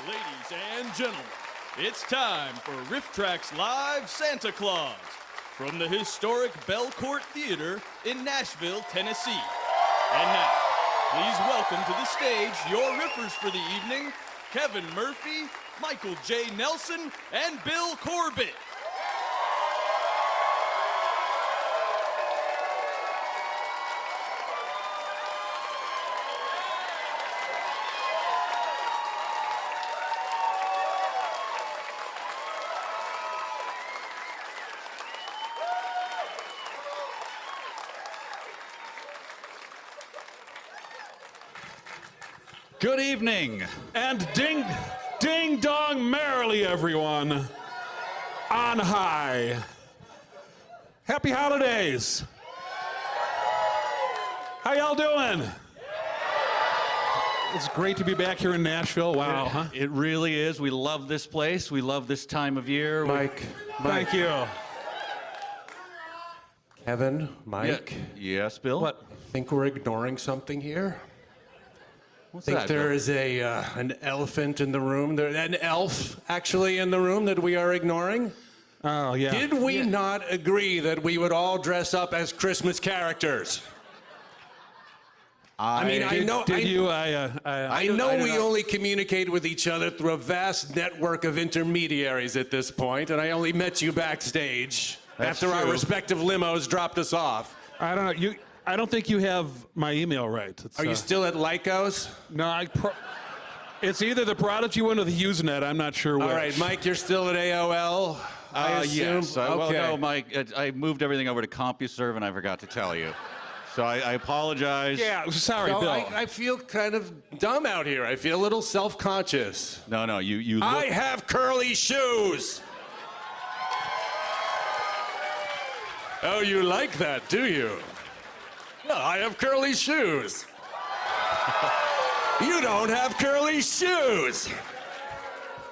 Ladies and gentlemen, it's time for Riff Trax Live Santa Claus from the historic Belcourt Theater in Nashville, Tennessee. And now, please welcome to the stage your riffers for the evening, Kevin Murphy, Michael J. Nelson, and Bill Corbett. Good evening, and ding, ding dong merrily, everyone, on high. Happy holidays. How y'all doing? It's great to be back here in Nashville. Wow, huh? It really is. We love this place. We love this time of year. Mike. Thank you. Kevin, Mike. Yes, Bill? What? Think we're ignoring something here? What's Think that, there Bill? is an elephant in the room, an elf actually in the room that we are ignoring? Oh, yeah. Did we not agree that we would all dress up as Christmas characters? I know we only communicate with each other through a vast network of intermediaries at this point, and I only met you backstage That's after our true. respective limos dropped us off. I don't know. I don't think you have my email right. It's, Are you still at Lycos? No, it's either the Prodigy one or the Usenet. I'm not sure which. All right, Mike, you're still at AOL, I assume? Yes. Well, no, Mike, I moved everything over to CompuServe, and I forgot to tell you. So I apologize. Yeah, sorry, No, Bill. I feel kind of dumb out here. I feel a little self-conscious. No, you I look... have curly shoes. Oh, you like that, do you? No, I have curly shoes. You don't have curly shoes.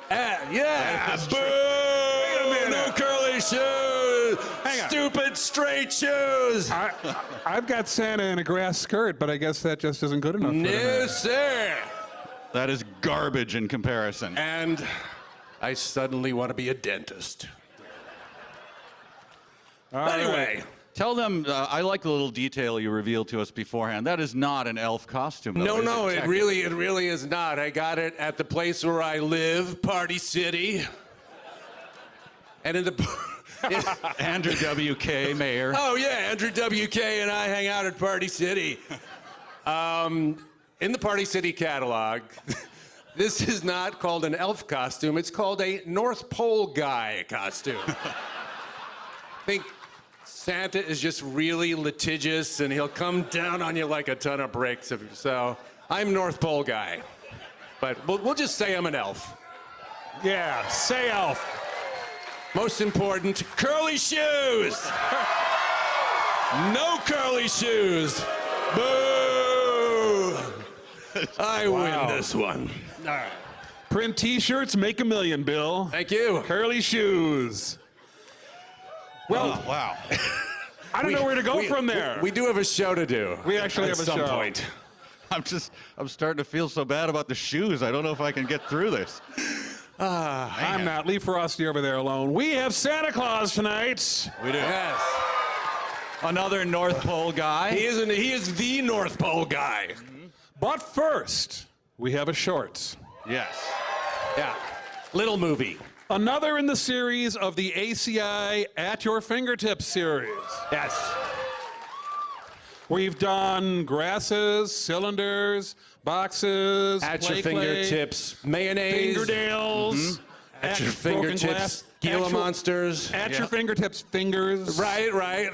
Yeah, boo! No curly shoes. Hang on. Stupid straight shoes. I've got Santa in a grass skirt, but I guess that just isn't good enough for No, him. sir. That is garbage in comparison. And I suddenly want to be a dentist. Anyway, Tell them, I like the little detail you revealed to us beforehand. That is not an elf costume, though, no, is it really is not. I got it at the place where I live, Party City. And in the Andrew W.K., Mayor. Oh yeah, Andrew W.K. and I hang out at Party City. In the Party City catalog, this is not called an elf costume. It's called a North Pole guy costume. I think Santa is just really litigious, and he'll come down on you like a ton of bricks. So I'm North Pole guy, but we'll just say I'm an elf. Yeah, say elf. Most important, curly shoes. No curly shoes. Boo! I win this one. All right. Print T-shirts, make a million, Bill. Thank you. Curly shoes. Well, Wow. I don't know where to go from there. We do have a show to do. We actually have a at some show. point. I'm starting to feel so bad about the shoes. I don't know if I can get through this. I'm not. Leave Frosty over there alone. We have Santa Claus tonight. We do. Yes. Another North Pole guy. He is the North Pole guy. But first, we have a short. Yes. Yeah. Little movie. Another in the series of the ACI At Your Fingertips series. Yes. We've done grasses, cylinders, boxes, At play your clay, fingertips, mayonnaise. fingernails. At your broken fingertips, glass, Gila at your- monsters. At your fingertips, fingers. Right.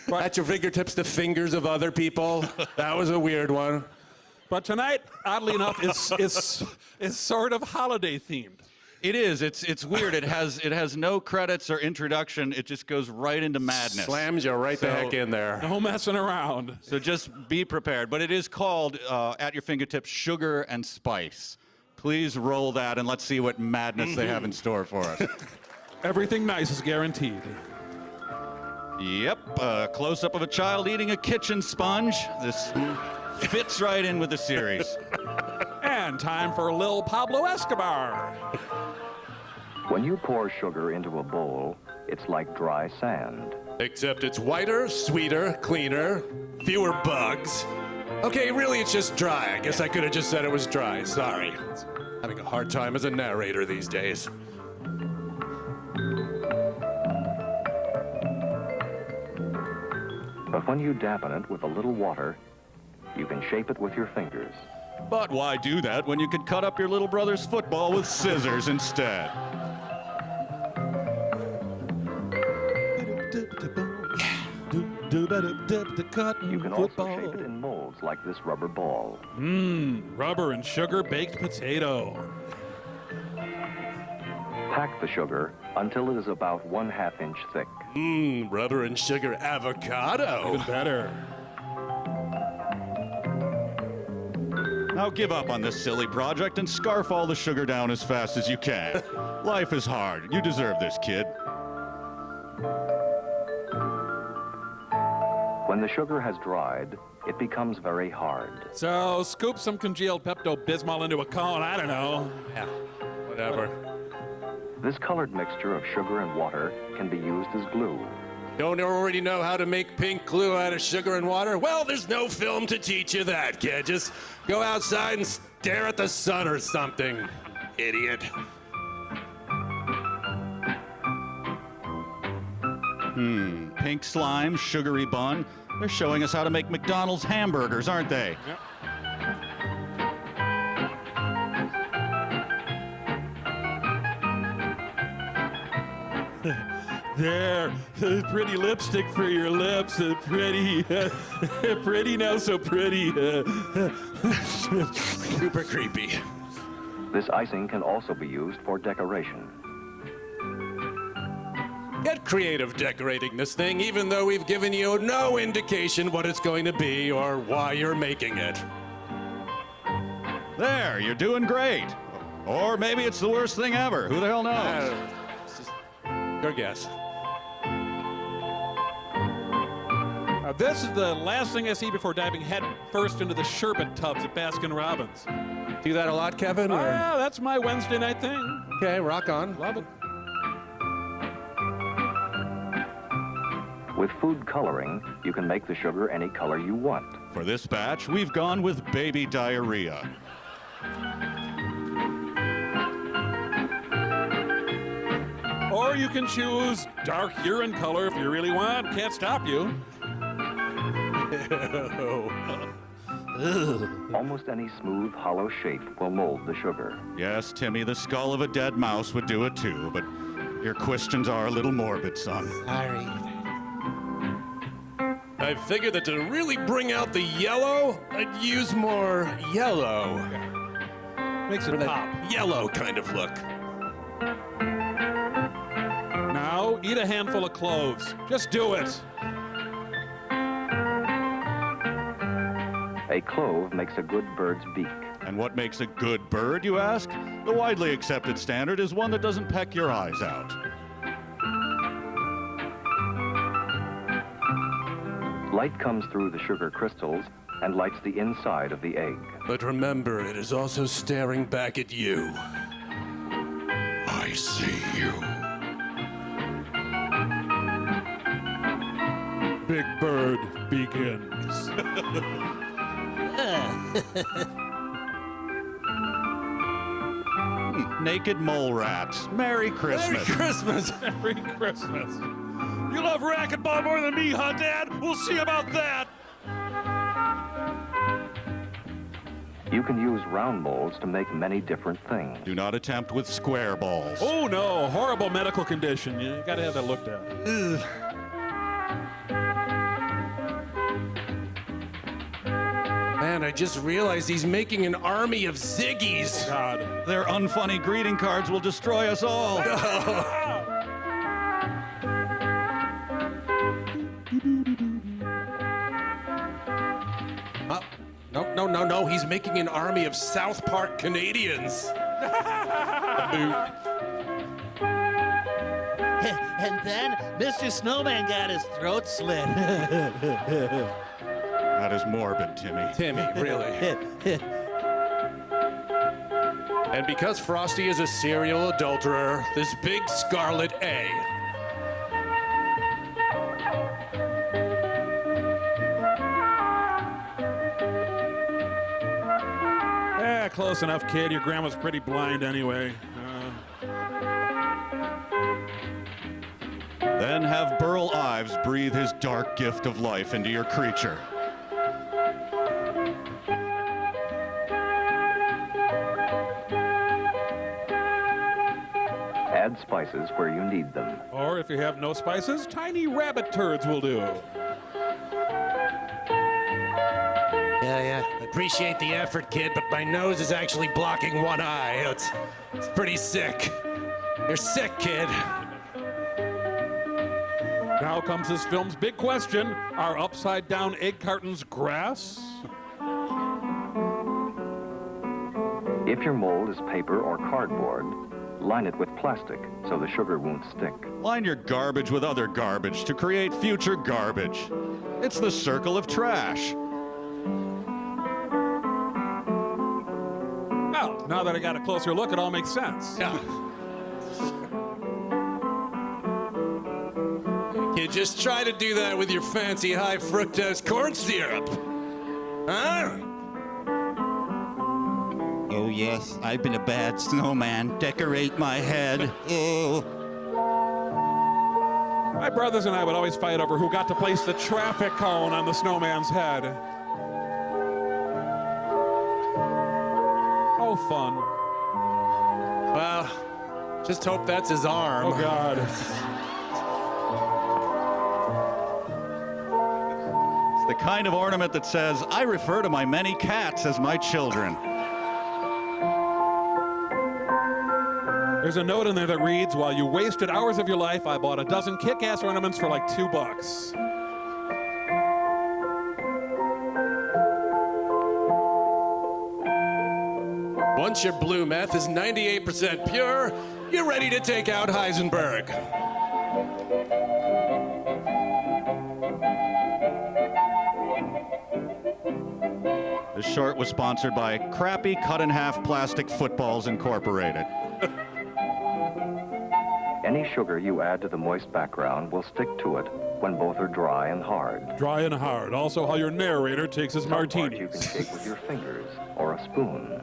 But- At your fingertips, the fingers of other people. That was a weird one. But tonight, oddly enough, is sort of holiday themed. It is. It's weird. It has no credits or introduction. It just goes right into madness. Slams you right the So- heck in there. No messing around. So just be prepared. But it is called At Your Fingertips Sugar and Spice. Please roll that and let's see what madness they have in store for us. Everything nice is guaranteed. Yep, a close-up of a child eating a kitchen sponge. This fits right in with the series. And And time for Lil Pablo Escobar. When you pour sugar into a bowl, it's like dry sand. Except it's whiter, sweeter, cleaner, fewer bugs. Okay, really, it's just dry. I guess I could have just said it was dry. Sorry. Having a hard time as a narrator these days. But when you dampen it with a little water, you can shape it with your fingers. But why do that when you could cut up your little brother's football with scissors instead? You can also shape it in molds like this rubber ball. Rubber and sugar baked potato. Pack the sugar until it is about 1/2 inch thick. Rubber and sugar avocado. Even better. Now give up on this silly project and scarf all the sugar down as fast as you can. Life is hard. You deserve this, kid. When the sugar has dried, it becomes very hard. So scoop some congealed Pepto-Bismol into a cone. I don't know. Yeah, whatever. This colored mixture of sugar and water can be used as glue. Don't already know how to make pink glue out of sugar and water? Well, there's no film to teach you that, kid. Just go outside and stare at the sun or something, idiot. Pink slime, sugary bun. They're showing us how to make McDonald's hamburgers, aren't they? Yep. There, pretty lipstick for your lips. Pretty, pretty now, so pretty. Super creepy. This icing can also be used for decoration. Get creative decorating this thing, even though we've given you no indication what it's going to be or why you're making it. There, you're doing great. Or maybe it's the worst thing ever. Who the hell knows? It's just your guess. This is the last thing I see before diving head first into the sherbet tubs at Baskin-Robbins. Do that a lot, Kevin? Oh, or- yeah, that's my Wednesday night thing. Okay, rock on. Love it. With food coloring, you can make the sugar any color you want. For this batch, we've gone with baby diarrhea. Or you can choose dark urine color if you really want. Can't stop you. Almost any smooth, hollow shape will mold the sugar. Yes, Timmy, the skull of a dead mouse would do it too, but your questions are a little morbid, son. Sorry. I figured that to really bring out the yellow, I'd use more yellow. Makes it pop. Yellow kind of look. Now, eat a handful of cloves. Just do it. A clove makes a good bird's beak. And what makes a good bird, you ask? The widely accepted standard is one that doesn't peck your eyes out. Light comes through the sugar crystals and lights the inside of the egg. But remember, it is also staring back at you. I see you. Big Bird begins. Naked mole rats. Merry Christmas. Christmas. Merry Christmas. You love racquetball more than me, huh, Dad? We'll see about that. You can use round molds to make many different things. Do not attempt with square balls. Oh, no. Horrible medical condition. You gotta have that looked at. Man, I just realized he's making an army of Ziggies. God. Their unfunny greeting cards will destroy us all. No, he's making an army of South Park Canadians. And then Mr. Snowman got his throat slit. That is morbid, Timmy. Timmy, really. And because Frosty is a serial adulterer, this big scarlet A. Yeah, close enough, kid. Your grandma's pretty blind anyway. Then have Burl Ives breathe his dark gift of life into your creature. Add spices where you need them. Or if you have no spices, tiny rabbit turds will do. Yeah. Appreciate the effort, kid, but my nose is actually blocking one eye. It's pretty sick. You're sick, kid. Now comes this film's big question. Are upside-down egg cartons grass? If your mold is paper or cardboard, line it with plastic so the sugar won't stick. Line your garbage with other garbage to create future garbage. It's the circle of trash. Well, now that I got a closer look, it all makes sense. Yeah. Kid, just try to do that with your fancy high fructose corn syrup. Huh? Oh, yes, I've been a bad snowman. Decorate my head. Oh. My brothers and I would always fight over who got to place the traffic cone on the snowman's head. Oh, fun. Well, just hope that's his arm. Oh, God. It's the kind of ornament that says, I refer to my many cats as my children. There's a note in there that reads, while you wasted hours of your life, I bought a dozen kick-ass ornaments for like $2. Once your blue meth is 98% pure, you're ready to take out Heisenberg. This short was sponsored by Crappy Cut-in-Half Plastic Footballs Incorporated. Any sugar you add to the moist background will stick to it when both are dry and hard. Dry and hard. Also how your narrator takes his Some part martinis. you can shake with your fingers or a spoon.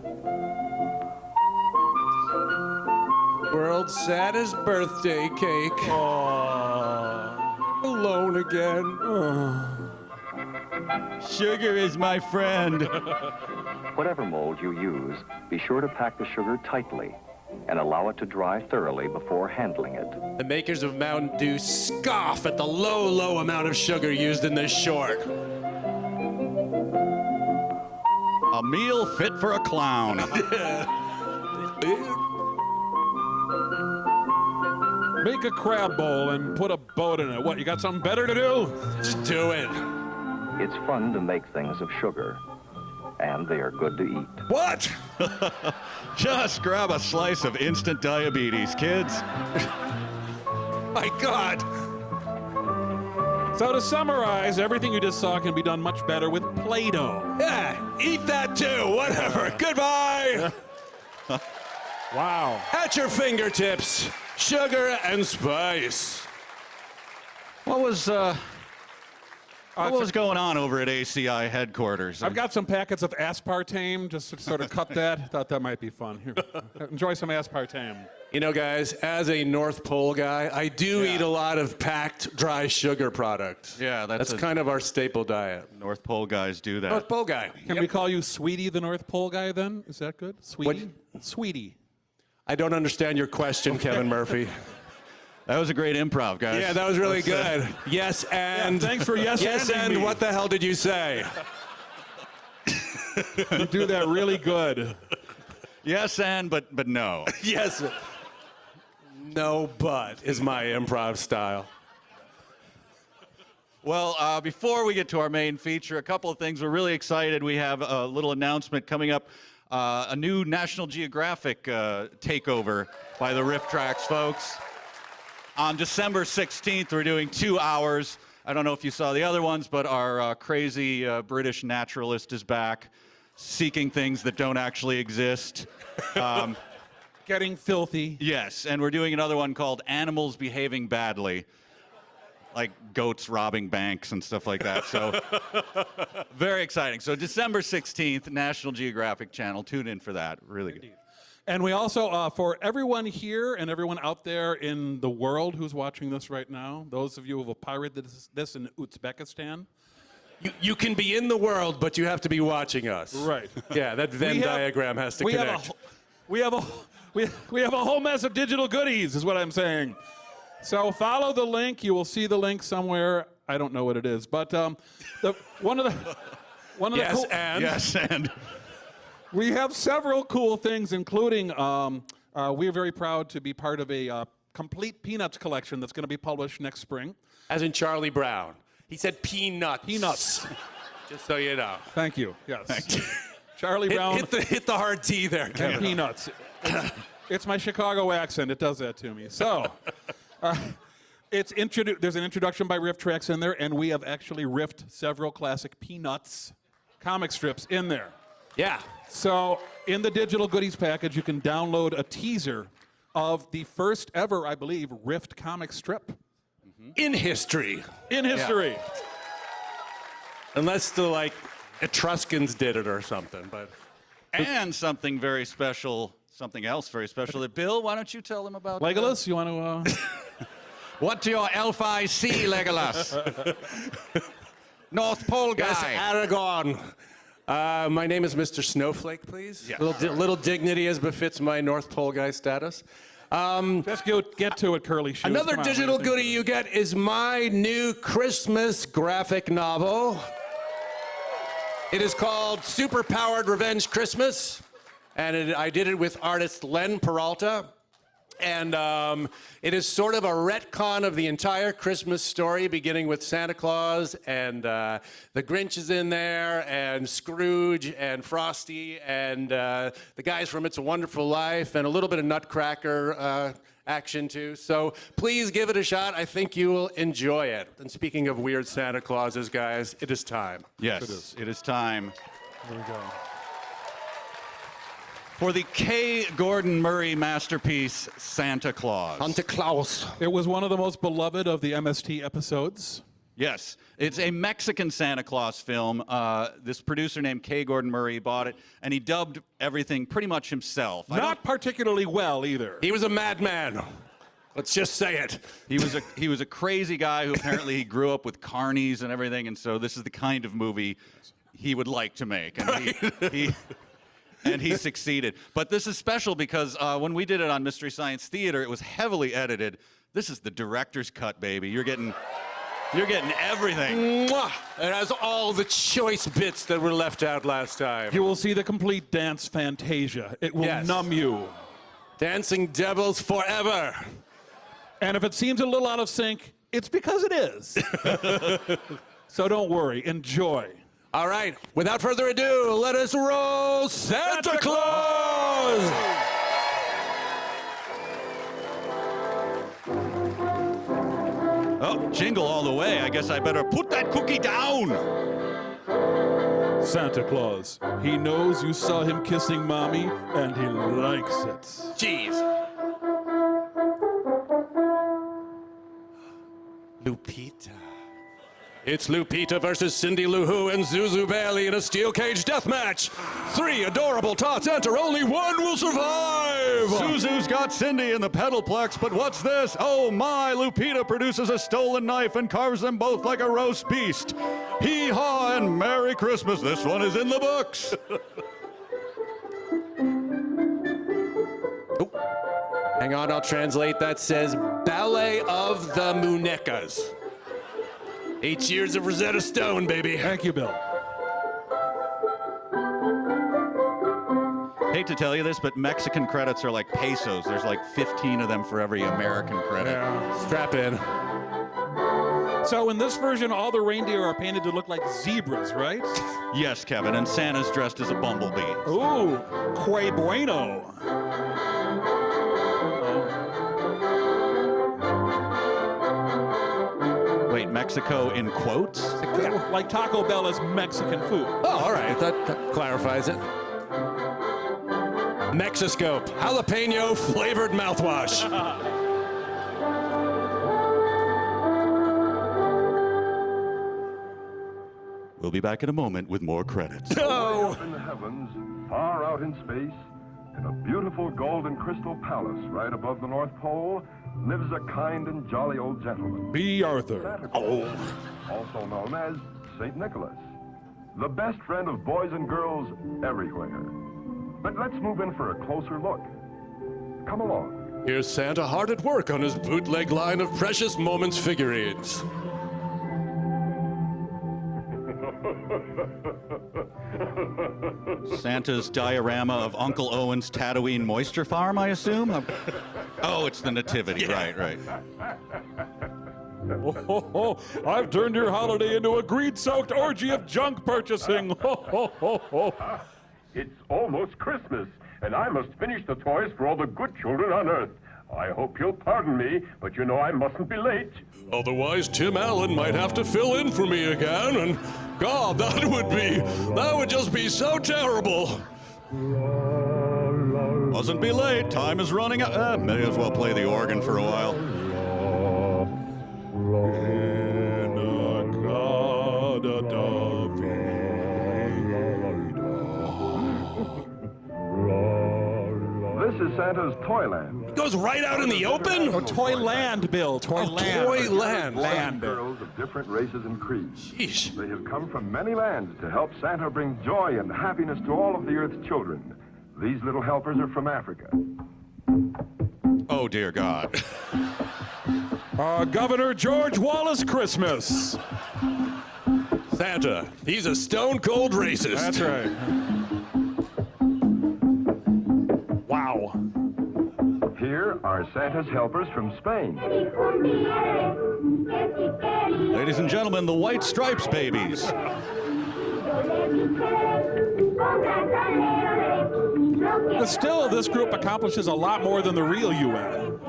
World's saddest birthday cake. Alone again. Sugar is my friend. Whatever mold you use, be sure to pack the sugar tightly and allow it to dry thoroughly before handling it. The makers of Mountain Dew scoff at the low amount of sugar used in this short. A meal fit for a clown. Make a crab bowl and put a boat in it. What, you got something better to do? Just do it. It's fun to make things of sugar, and they are good to eat. What? Just grab a slice of instant diabetes, kids. My God. So to summarize, everything you just saw can be done much better with Play-Doh. Yeah, eat that too. Whatever. Goodbye. Wow. At your fingertips, sugar and spice. What was going on over at ACI headquarters? I've got some packets of aspartame, just to sort of cut that. Thought that might be fun. Here, enjoy some aspartame. You know, guys, as a North Pole guy, I do eat a lot of packed dry sugar products. Yeah, that's kind of our staple diet. North Pole guys do that. North Pole guy. Can we call you Sweetie the North Pole guy then? Is that good? Sweetie? Sweetie. I don't understand your question, Kevin Murphy. That was a great improv, guys. Yeah, that was really good. Yes, and... Yeah, thanks for yes and me. What the hell did you say? You do that really good. Yes, and, but no. Yes. No, but is my improv style. Well, before we get to our main feature, a couple of things. We're really excited. We have a little announcement coming up. A new National Geographic takeover by the Riff Tracks folks. On December 16th, we're doing 2 hours. I don't know if you saw the other ones, but our crazy British naturalist is back. seeking things that don't actually exist. Getting filthy. Yes, and we're doing another one called Animals Behaving Badly, like goats robbing banks and stuff like that. So very exciting. So December 16th, National Geographic Channel. Tune in for that. Really good. And we also, for everyone here and everyone out there in the world who's watching this right now, those of you who have pirated this in Uzbekistan. You can be in the world, but you have to be watching us. Right. Yeah, that Venn diagram has to connect. We have a whole mess of digital goodies, is what I'm saying. So follow the link. You will see the link somewhere. I don't know what it is, but one of the Yes, and we have several cool things, including we are very proud to be part of a complete Peanuts collection that's going to be published next spring. As in Charlie Brown. He said peanuts. Peanuts. Just so you know. Thank you. Yes. Charlie Brown. Hit the hard T there, and Kevin. Peanuts. It's my Chicago accent. It does that to me. So, there's an introduction by Riff Tracks in there, and we have actually riffed several classic Peanuts comic strips in there. Yeah. So, in the digital goodies package, you can download a teaser of the first ever, I believe, riffed comic strip. In history. In history. Yeah. Unless the Etruscans did it or something, but. and something very special, something else very special. That Bill, why don't you tell them about Legolas, you want to? What do your elf eyes see, Legolas? North Pole guy. Yes, Aragorn. My name is Mr. Snowflake, please. Yes. Little dignity as befits my North Pole guy status. Just get to it, Curly Shoes. Another Come on, digital what do you goodie think? you get is my new Christmas graphic novel. It is called Superpowered Revenge Christmas, and I did it with artist Len Peralta. And it is sort of a retcon of the entire Christmas story, beginning with Santa Claus, and the Grinch is in there, and Scrooge, and Frosty, and the guys from It's a Wonderful Life, and a little bit of Nutcracker action too. So please give it a shot. I think you will enjoy it. And speaking of weird Santa Clauses, guys, it is time. Yes, it is time There we go. for the K. Gordon Murray masterpiece, Santa Claus. Santa Claus. It was one of the most beloved of the MST episodes. Yes, it's a Mexican Santa Claus film. This producer named K. Gordon Murray bought it, and he dubbed everything pretty much himself. Not particularly well either. He was a madman. Let's just say it. He was a crazy guy who apparently he grew up with carnies and everything, and so this is the kind of movie he would like to make. And he succeeded. But this is special because when we did it on Mystery Science Theater, it was heavily edited. This is the director's cut, baby. You're getting everything. Mwah! It has all the choice bits that were left out last time. You will see the complete dance fantasia. It will numb you. Dancing Devils forever. And if it seems a little out of sync, it's because it is. So don't worry. Enjoy. All right, without further ado, let us roll Santa Claus! Oh, jingle all the way. I guess I better put that cookie down. Santa Claus. He knows you saw him kissing Mommy, and he likes it. Jeez. Lupita. It's Lupita versus Cindy Lou Who and Zuzu Bailey in a steel cage death match. 3 adorable tots enter, only one will survive. Zuzu's got Cindy in the pedalplex, but what's this? Oh my, Lupita produces a stolen knife and carves them both like a roast beast. Hee-haw and Merry Christmas. This one is in the books. Oh. Hang on, I'll translate. That says Ballet of the Muñecas. 8 years of Rosetta Stone, baby. Thank you, Bill. Hate to tell you this, but Mexican credits are like pesos. There's like 15 of them for every American credit. Yeah. Strap in. So in this version, all the reindeer are painted to look like zebras, right? Yes, Kevin, and Santa's dressed as a bumblebee. Ooh, que bueno. Wait, Mexico in quotes? Yeah, like Taco Bell is Mexican food. Oh, all right. That clarifies it. Mexiscope, jalapeno flavored mouthwash. We'll be back in a moment with more credits. Oh, Up in the heavens, far out in space, in a beautiful golden crystal palace right above the North Pole, lives a kind and jolly old gentleman. B. Arthur. Santa Claus, also known as St. Nicholas, the best friend of boys and girls everywhere. But let's move in for a closer look. Come along. here's Santa hard at work on his bootleg line of precious moments figurines. Santa's diorama of Uncle Owen's Tatooine moisture farm, I assume? Oh, it's the nativity. Right, right. Oh, ho, ho. I've turned your holiday into a greed-soaked orgy of junk purchasing. Ho, ho, ho, ho. It's almost Christmas, and I must finish the toys for all the good children on Earth. I hope you'll pardon me, but you know I mustn't be late. Otherwise, Tim Allen might have to fill in for me again, and God, that would just be so terrible. Mustn't be late. Time is running out. May as well play the organ for a while. This is Santa's Toyland. It goes right out in the open? Oh, Toyland, Bill. Toyland. Toyland. Land. Girls of different races and creeds. Yeesh. They have come from many lands to help Santa bring joy and happiness to all of the Earth's children. These little helpers are from Africa. Oh, dear God. Governor George Wallace Christmas. Santa, he's a stone-cold racist. That's right. Wow. Here are Santa's helpers from Spain. Ladies and gentlemen, the White Stripes babies. But still, this group accomplishes a lot more than the real UN.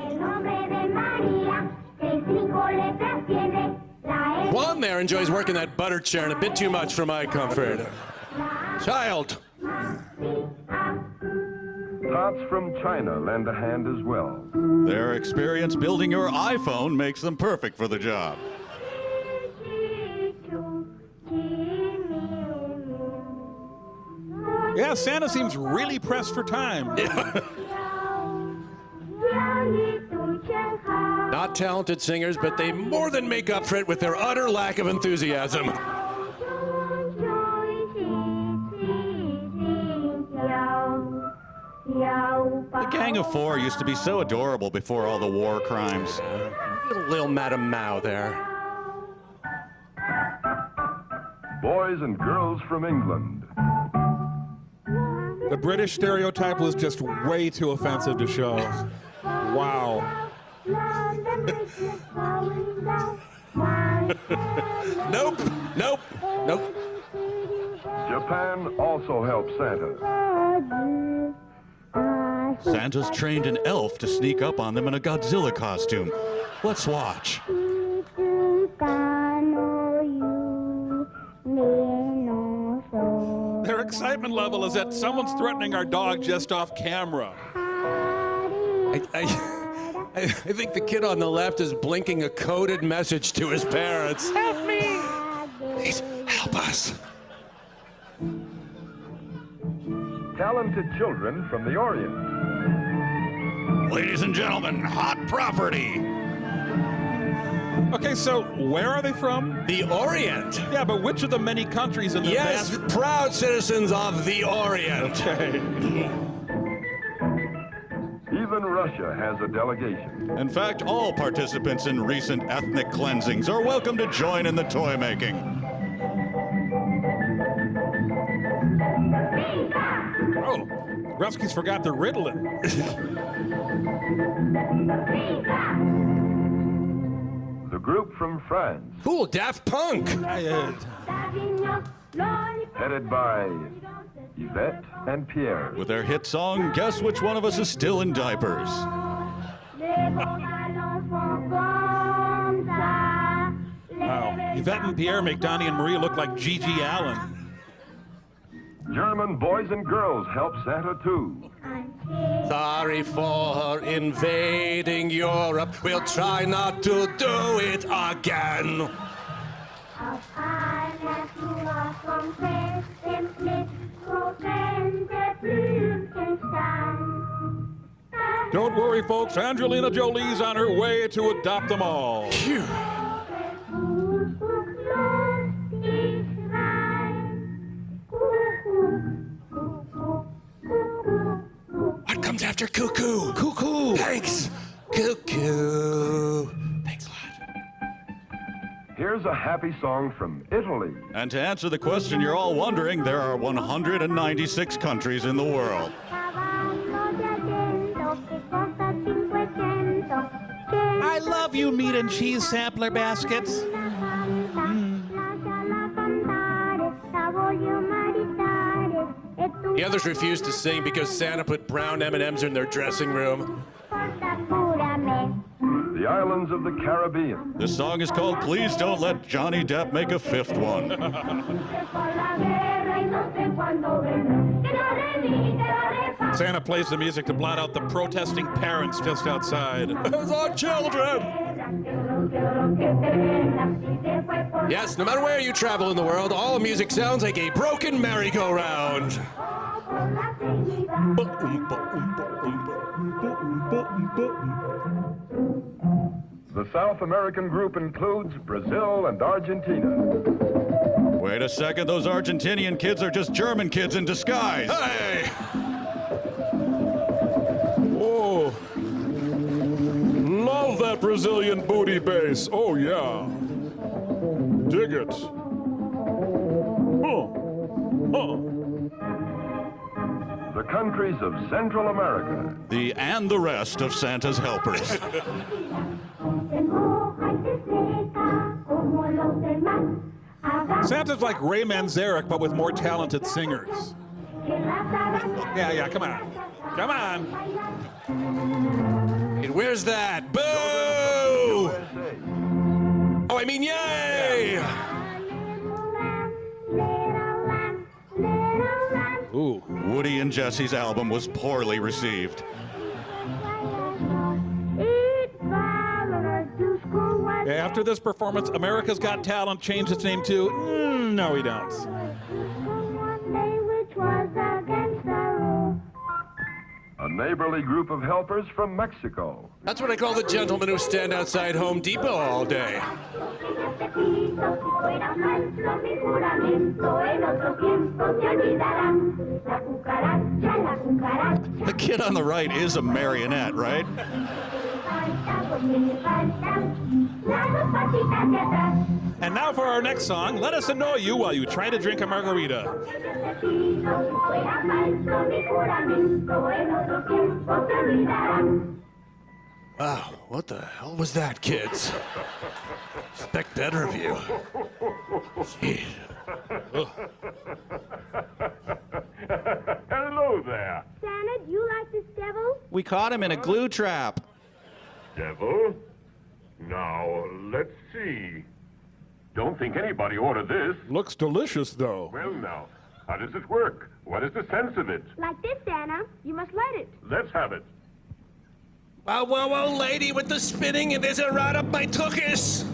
Juan there enjoys working that butter churn a bit too much for my comfort. Child. Tots from China lend a hand as well. Their experience building your iPhone makes them perfect for the job. Yeah, Santa seems really pressed for time. Not talented singers, but they more than make up for it with their utter lack of enthusiasm. The Gang of Four used to be so adorable before all the war crimes. Little Madame Mao there. Boys and girls from England. The British stereotype was just way too offensive to show. Wow. Nope, nope, nope. Japan also helps Santa. Santa's trained an elf to sneak up on them in a Godzilla costume. Let's watch. Their excitement level is that someone's threatening our dog just off camera. I think the kid on the left is blinking a coded message to his parents. Help me! Please, help us. Talented children from the Orient. Ladies and gentlemen, hot property. Okay, so where are they from? The Orient. Yeah, but which of the many countries in the Yes, vast... proud citizens of the Orient. Okay. Even Russia has a delegation. In fact, all participants in recent ethnic cleansings are welcome to join in the toy making. Oh, Ruskies forgot the Ritalin. The group from France, Cool, Daft Punk. headed by Yvette and Pierre. With their hit song, Guess Which One of Us Is Still in Diapers? Wow. Yvette and Pierre make Donnie and Marie look like Gigi Allen. German boys and girls help Santa too. Sorry for invading Europe. We'll try not to do it again. Don't worry, folks. Angelina Jolie's on her way to adopt them all. Phew. What comes after cuckoo? Cuckoo. Thanks. Cuckoo. Thanks a lot. Here's a happy song from Italy. And to answer the question you're all wondering, there are 196 countries in the world. I love you, meat and cheese sampler baskets. The others refused to sing because Santa put brown M&Ms in their dressing room. The islands of the Caribbean. This song is called Please Don't Let Johnny Depp Make a Fifth One. Santa plays the music to blot out the protesting parents just outside. Those are children! Yes, no matter where you travel in the world, all music sounds like a broken merry-go-round. The South American group includes Brazil and Argentina. Wait a second, those Argentinian kids are just German kids in disguise. Hey! Oh, love that Brazilian booty bass. Oh, yeah. Dig it. The countries of Central America. And the rest of Santa's helpers. Santa's like Ray Manzarek, but with more talented singers. Yeah, come on. Come on. And where's that? Boo! Oh, I mean, yay! Ooh. Woody and Jesse's album was poorly received. After this performance, America's Got Talent changed its name to No, we don't. A neighborly group of helpers from Mexico. That's what I call the gentlemen who stand outside Home Depot all day. The kid on the right is a marionette, right? And now for our next song, let us annoy you while you try to drink a margarita. Wow, what the hell was that, kids? Expect better of you. Jeez. Hello there. Santa, do you like this devil? We caught him in a glue trap. Devil? Now, let's see. Don't think anybody ordered this. Looks delicious, though. Well, now, how does it work? What is the sense of it? Like this, Santa. You must let it. Let's have it. Whoa, whoa, whoa, lady with the spinning, it isn't right up my tuchus.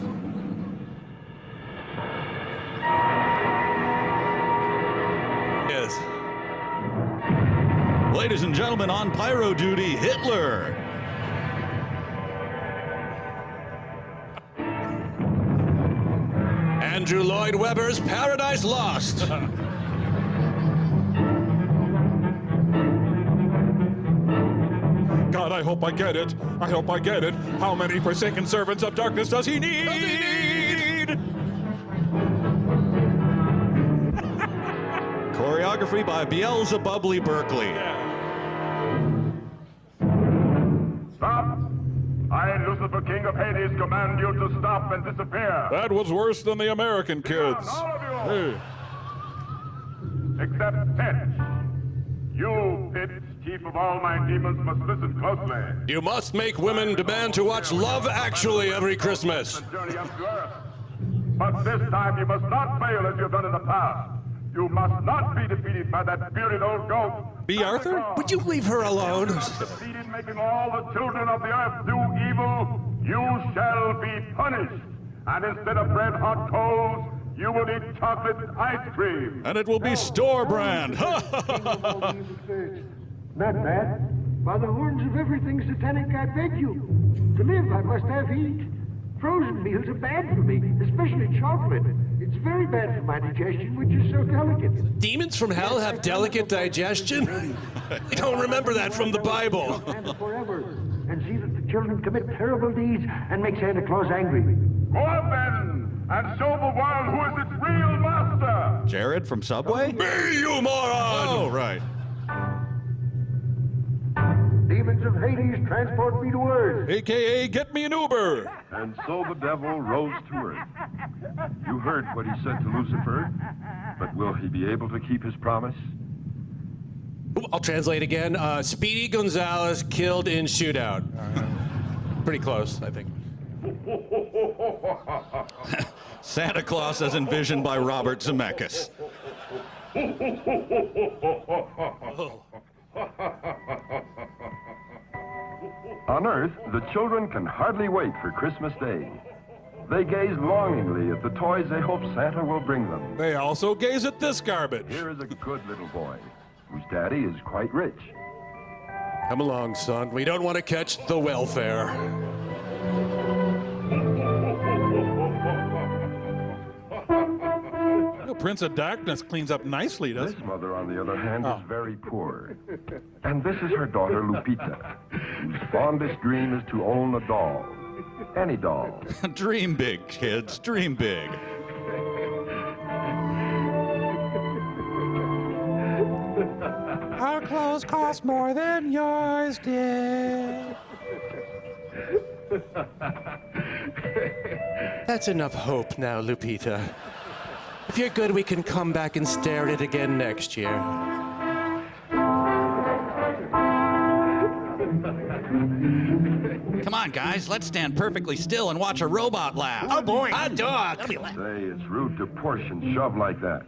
Yes. Ladies and gentlemen, on pyro duty, Hitler. Andrew Lloyd Webber's Paradise Lost. God, I hope I get it. I hope I get it. How many forsaken servants of darkness does he need? Choreography by Beelzebubly Berkeley. Stop! I, Lucifer, King of Hades, command you to stop and disappear. That was worse than the American kids. All of you. Hey. Except Pitch. You, Pitch, chief of all my demons, must listen closely. You must make women demand to watch Love Actually every Christmas. The journey up to Earth. But this time you must not fail as you've done in the past. You must not be defeated by that bearded old goat. B. Arthur? Would you leave her alone? Defeated, making all the children of the earth do evil, you shall be punished. And instead of red-hot coals, you will eat chocolate ice cream. And it will be store brand. Madman, by the horns of everything satanic, I beg you. To live, I must have heat. Frozen meals are bad for me, especially chocolate. It's very bad for my digestion, which is so delicate. Demons from hell have delicate digestion? I don't remember that from the Bible. And forever, and see that the children commit terrible deeds and make Santa Claus angry. Go on then, and show the world who is its real master. Jared from Subway? Me, you moron! Oh, right. Demons of Hades, transport me to Earth. AKA get me an Uber. And so the devil rose to earth. You heard what he said to Lucifer, but will he be able to keep his promise? I'll translate again. Speedy Gonzalez killed in shootout. Pretty close, I think. Santa Claus as envisioned by Robert Zemeckis. On Earth, the children can hardly wait for Christmas Day. They gaze longingly at the toys they hope Santa will bring them. They also gaze at this garbage. Here is a good little boy, whose daddy is quite rich. Come along, son. We don't want to catch the welfare. Prince of Darkness cleans up nicely, doesn't This mother, on the other hand, is very poor. And this is her daughter, Lupita, whose fondest dream is to own a doll. Any doll. Dream big, kids. Dream big. Our clothes cost more than yours did. That's enough hope now, Lupita. If you're good, we can come back and stare at it again next year. Come on, guys, let's stand perfectly still and watch a robot laugh. Oh boy. Hot dog! Say, it's rude to push and shove like that.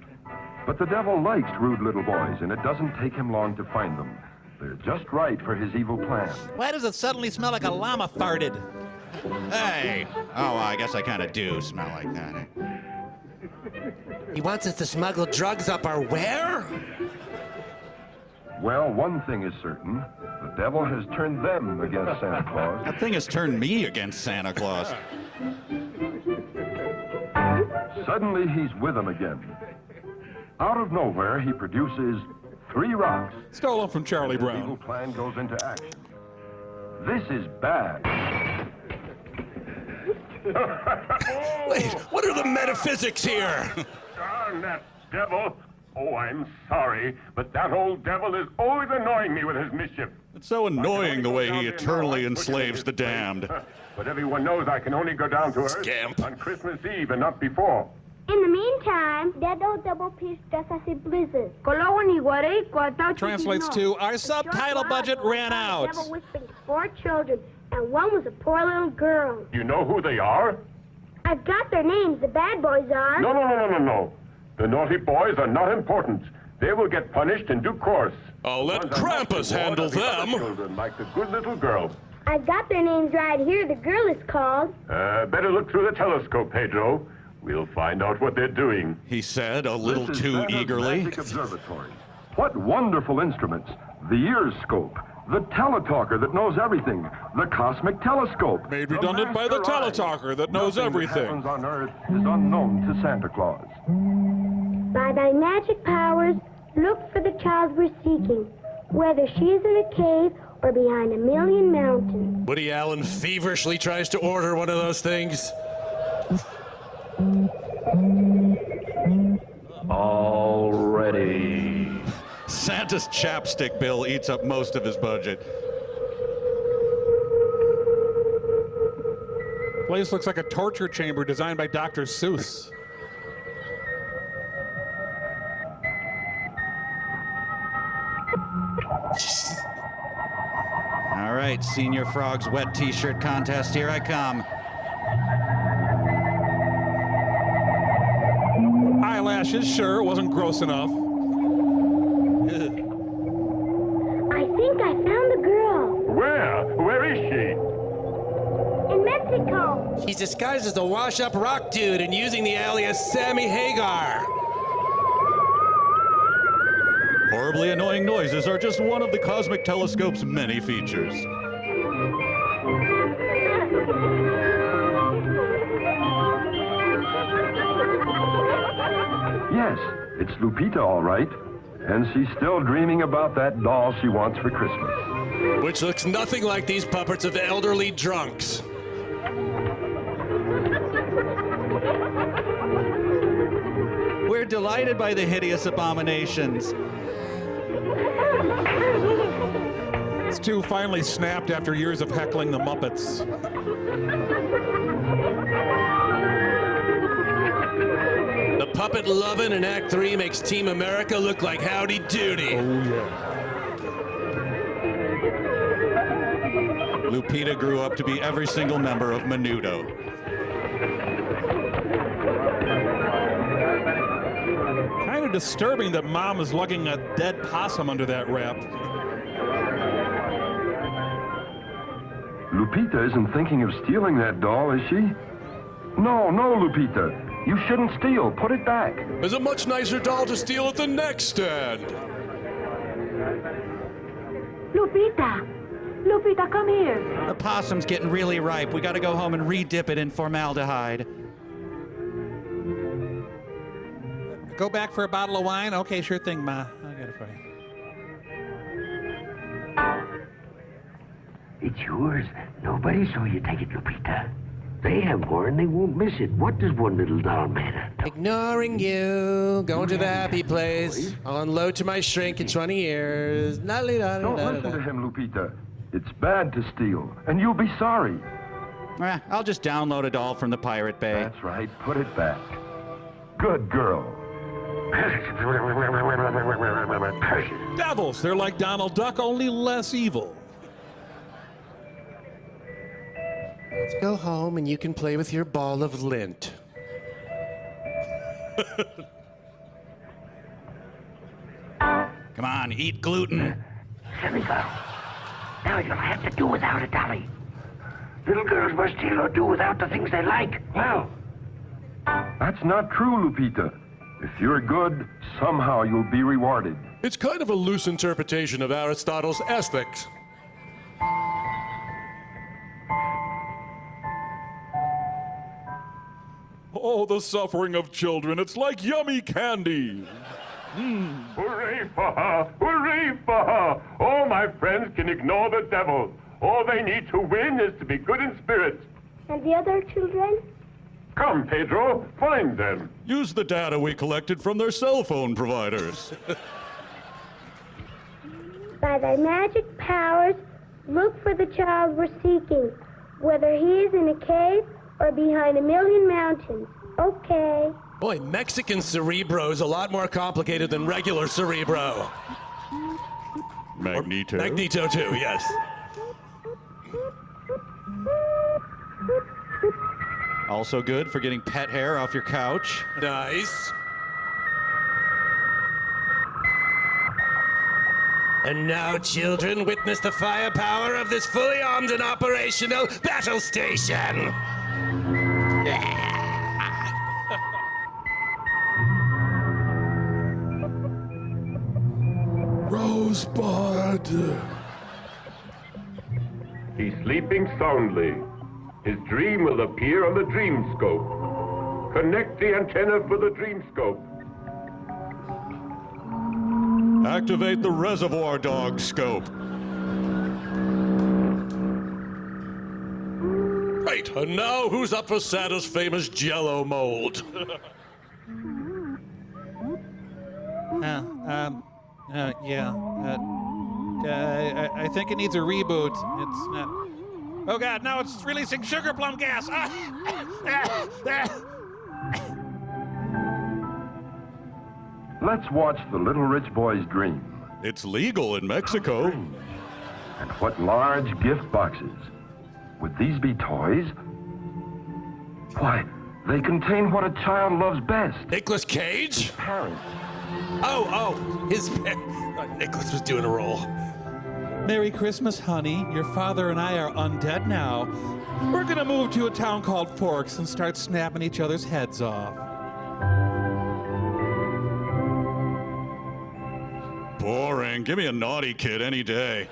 But the devil likes rude little boys, and it doesn't take him long to find them. They're just right for his evil plan. Why does it suddenly smell like a llama farted? Hey. Oh, I guess I kind of do smell like that. He wants us to smuggle drugs up our where? Well, one thing is certain. The devil has turned them against Santa Claus. That thing has turned me against Santa Claus. Suddenly, he's with them again. Out of nowhere, he produces 3 rocks. Stolen from Charlie His evil Brown. plan goes into action. This is bad. Wait, what are the metaphysics here? Darn that devil. Oh, I'm sorry, but that old devil is always annoying me with his mischief. It's so annoying the way he eternally enslaves the damned. But everyone knows I can only go down to Earth Scamp. on Christmas Eve and not before. In the meantime, that old double piece just as a blizzard. Translates to, our subtitle budget ran out. Devil whispered 4 children, and one was a poor little girl. You know who they are? I've got their names. The bad boys are. No. The naughty boys are not important. They will get punished in due course. I'll let Ones are not Krampus to warn handle the other them. Children, like the good little girl. I've got their names right here. The girl is called. Better look through the telescope, Pedro. We'll find out what they're doing. He said a little This is too Santa's eagerly. Magic Observatory. What wonderful instruments. The ear scope, the teletalker that knows everything, the cosmic telescope. Made redundant by the master eye. teletalker that knows Nothing everything. That happens on Earth is unknown to Santa Claus. By thy magic powers, look for the child we're seeking, whether she is in a cave or behind a million mountains. Woody Allen feverishly tries to order one of those things. All ready. Santa's chapstick bill eats up most of his budget. Place looks like a torture chamber designed by Dr. Seuss. All right, Senior Frog's wet t-shirt contest, here I come. eyelashes, sure, it wasn't gross enough. I think I found the girl. Where? Where is she? In Mexico. He's disguised as a wash-up rock dude and using the alias Sammy Hagar. Horribly annoying noises are just one of the cosmic telescope's many features. Yes, it's Lupita, all right. And she's still dreaming about that doll she wants for Christmas. Which looks nothing like these puppets of elderly drunks. We're delighted by the hideous abominations. Stu finally snapped after years of heckling the Muppets. The puppet loving in Act 3 makes Team America look like Howdy Doody. Oh, yeah. Lupita grew up to be every single member of Menudo. Kind of disturbing that Mom is lugging a dead possum under that wrap. Lupita isn't thinking of stealing that doll, is she? No, Lupita. You shouldn't steal. Put it back. There's a much nicer doll to steal at the next stand. Lupita. Lupita, come here. The possum's getting really ripe. We gotta go home and re-dip it in formaldehyde. Go back for a bottle of wine? Okay, sure thing, Ma. I got it for you. It's yours. Nobody saw you take it, Lupita. They have more and they won't miss it. What does one little doll matter? Ignoring you, going to the happy place. I'll unload to my shrink in 20 years. Don't listen to him, Lupita. It's bad to steal, and you'll be sorry. I'll just download a doll from the Pirate Bay. That's right. Put it back. Good girl. Devils! They're like Donald Duck, only less evil. Let's go home and you can play with your ball of lint. Come on, eat gluten. Silly girl. Now you'll have to do without a dolly. Little girls must steal or do without the things they like. Well, That's not true, Lupita. If you're good, somehow you'll be rewarded. It's kind of a loose interpretation of Aristotle's ethics. Oh, the suffering of children. It's like yummy candy. Hooray for her! Hooray for her! All my friends can ignore the devil. All they need to win is to be good in spirit. And the other children? Come, Pedro, find them. Use the data we collected from their cell phone providers. By thy magic powers, look for the child we're seeking, whether he is in a cave or behind a million mountains. Okay. Boy, Mexican Cerebro is a lot more complicated than regular Cerebro. Magneto. Magneto too, yes. Also good for getting pet hair off your couch. Nice. And now, children, witness the firepower of this fully armed and operational battle station. Rosebud. He's sleeping soundly. His dream will appear on the dream scope. Connect the antenna for the dream scope. Activate the reservoir dog scope. Right, and now who's up for Santa's famous Jell-O mold? I think it needs a reboot. It's not. Oh God, now it's releasing sugar plum gas. Let's watch the little rich boy's dream. It's legal in Mexico. And what large gift boxes. Would these be toys? Why, They contain what a child loves best. Nicolas Cage? Parents. Nicholas was doing a role. Merry Christmas, honey. Your father and I are undead now. We're gonna move to a town called Forks and start snapping each other's heads off. Boring. Give me a naughty kid any day.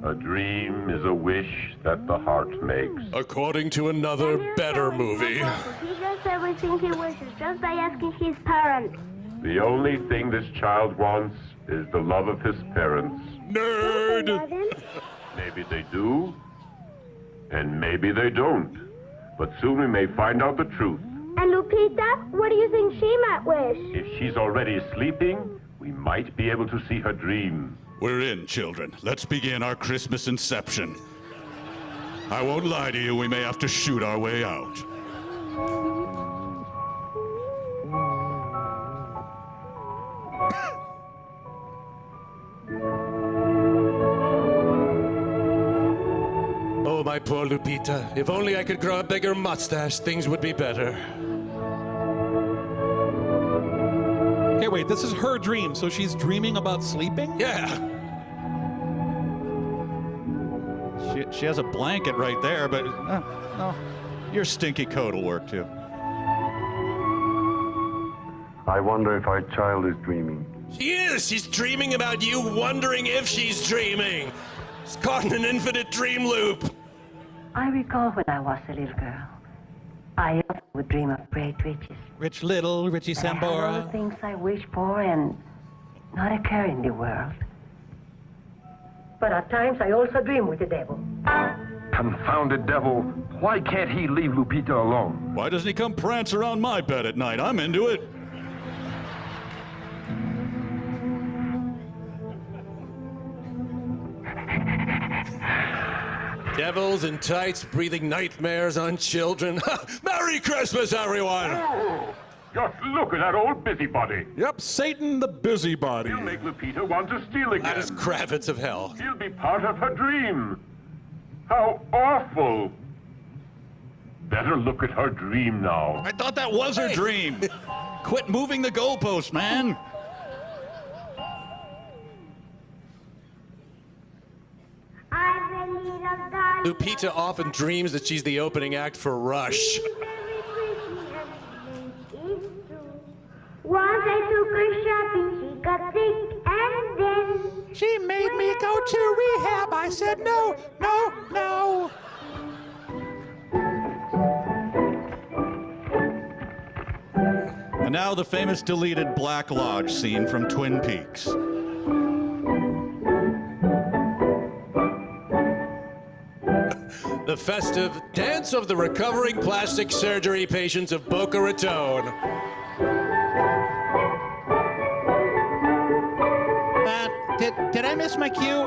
A dream is a wish that the heart makes. According to another better movie. He gets everything he wishes just by asking his parents. The only thing this child wants is the love of his parents. Nerd! Maybe they do, and maybe they don't. But soon we may find out the truth. And Lupita, what do you think she might wish? If she's already sleeping, we might be able to see her dream. We're in, children. Let's begin our Christmas inception. I won't lie to you, we may have to shoot our way out. Oh, my poor Lupita. If only I could grow a bigger mustache, things would be better. Okay, wait, this is her dream, so she's dreaming about sleeping? Yeah. She has a blanket right there, but no, your stinky coat will work too. I wonder if our child is dreaming. She is. She's dreaming about you, wondering if she's dreaming. She's caught in an infinite dream loop. I recall when I was a little girl. I often would dream of great riches. Rich Little, Richie I had all the Sambora. things I wish for and not a care in the world. But at times I also dream with the devil. Confounded devil. Why can't he leave Lupita alone? Why doesn't he come prance around my bed at night? I'm into it. Devils in tights breathing nightmares on children. Merry Christmas, everyone! Oh, just look at that old busybody. Yep, Satan the busybody. He'll make Lupita want to steal again. That is Kravitz of hell. He'll be part of her dream. How awful. Better look at her dream now. I thought that was her dream. Quit moving the goalpost, man. Lupita often dreams that she's the opening act for Rush. Once I took her shopping, she got sick, and then She made me go to rehab. I said no, no, no. And now the famous deleted Black Lodge scene from Twin Peaks. The festive dance of the recovering plastic surgery patients of Boca Raton. Did I miss my cue?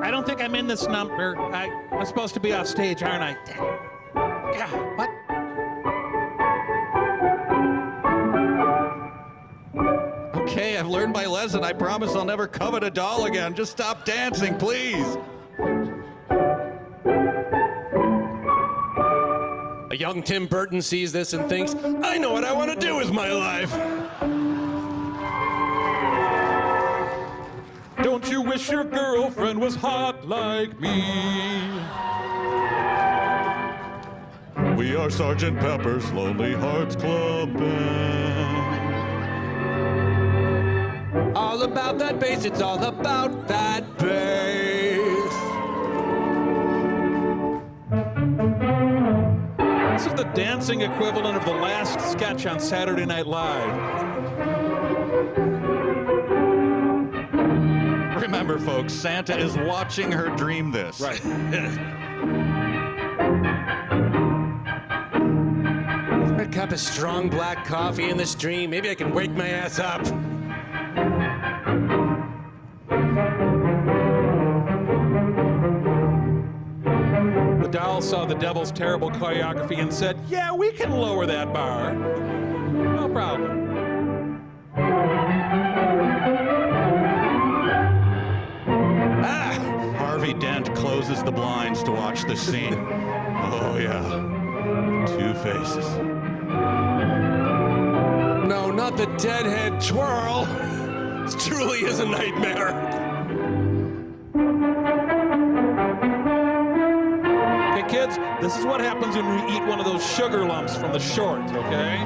I don't think I'm in this number. I'm supposed to be off stage, aren't I? Yeah, what? Okay, I've learned my lesson. I promise I'll never covet a doll again. Just stop dancing, please. A young Tim Burton sees this and thinks, I know what I want to do with my life. Don't you wish your girlfriend was hot like me? We are Sergeant Pepper's Lonely Hearts Club Band. All about that bass, it's all about that bass. This is the dancing equivalent of the last sketch on Saturday Night Live. Remember, folks, Santa is watching her dream this. Right. A cup of strong black coffee in this dream. Maybe I can wake my ass up. The doll saw the devil's terrible choreography and said, yeah, we can lower that bar. No problem. Harvey Dent closes the blinds to watch this scene. Oh, yeah. Two faces. No, not the deadhead twirl. This truly is a nightmare. Okay, kids, this is what happens when we eat one of those sugar lumps from the short, okay?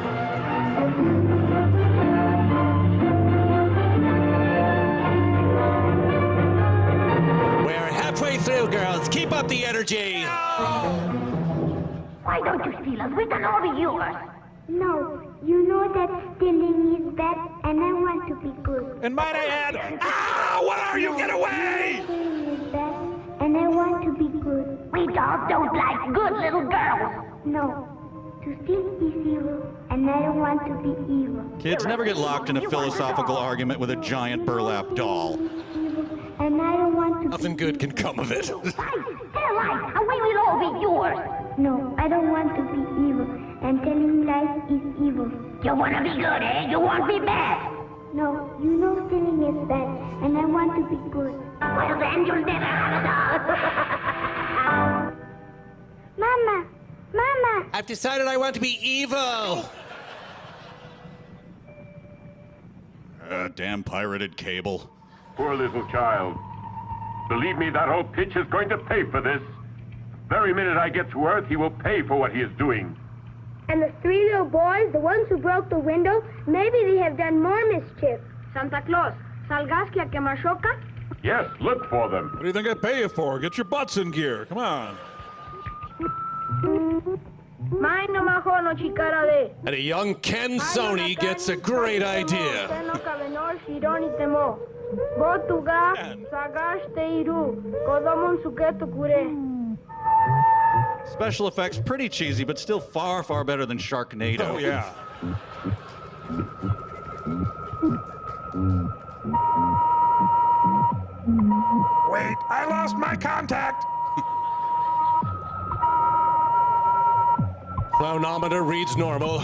We're halfway through, girls. Keep up the energy. Why don't you steal us? We can all be yours. No, you know that stealing is bad, and I want to be good. And might I add, What are you? Get away! Stealing is bad, and I want to be good. We dolls don't like good little girls. No, to steal is evil, and I don't want to be evil. Kids, never get locked in a philosophical argument with a giant burlap doll. Evil, and I don't want to Nothing good can come of it. Right, they're right, and we will all be yours. No, I don't want to be evil, and telling lies is evil. You want to be good, eh? You want to be bad. No, you know stealing is bad, and I want to be good. Well, then you'll never have a doll. Mama, Mama. I've decided I want to be evil. Damn pirated cable. Poor little child. Believe me, that old pitch is going to pay for this. Very minute I get to Earth, he will pay for what he is doing. And the three little boys, the ones who broke the window, maybe they have done more mischief. Santa Claus, salgas que a quemashoka? Yes, look for them. what do you think I pay you for? Get your butts in gear. Come on. And a young Ken Sony gets a great idea. Special effects pretty cheesy, but still far, far better than Sharknado. Oh, yeah. Wait, I lost my contact. Clownometer reads normal.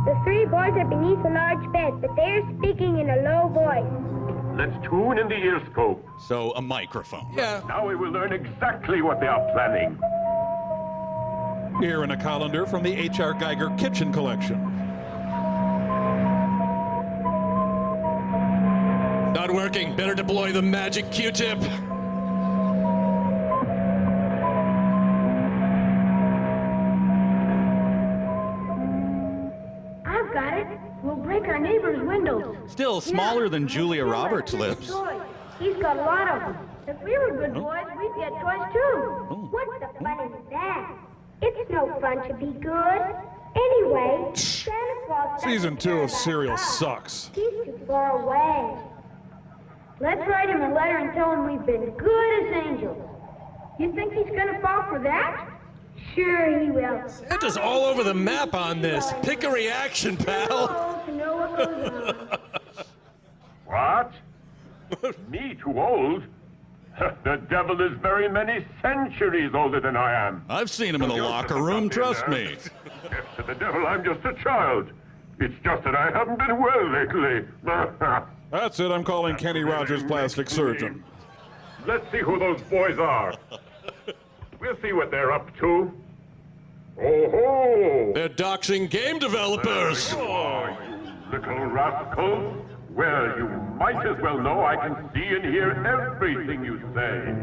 The three boys are beneath a large bed, but they are speaking in a low voice. Let's tune in the ear scope. So, a microphone. Yeah. Now we will learn exactly what they are planning. Here in a colander from the H.R. Geiger Kitchen Collection. Not working. Better deploy the magic Q-tip. I've got it. We'll break our neighbor's windows. Still smaller than Julia Roberts' lips. He's got a lot of them. If we were good boys, we'd get toys too. What's the fun in that? It's no fun to be good. Anyway, Santa Claus... Season 2 of Serial sucks. He's too far away. Let's write him a letter and tell him we've been good as angels. You think he's gonna fall for that? Sure he will. Santa's all over the map on this. Pick a reaction, pal. To know what goes on. What? Me too old? The devil is very many centuries older than I am. I've seen him in the locker room, trust me. To the devil, I'm just a child. It's just that I haven't been well lately. That's it. I'm calling Kenny Rogers plastic surgeon. Let's see who those boys are. We'll see what they're up to. Oh ho! They're doxing game developers. Oh, you little rascal. Well, you might as well know I can see and hear everything you say.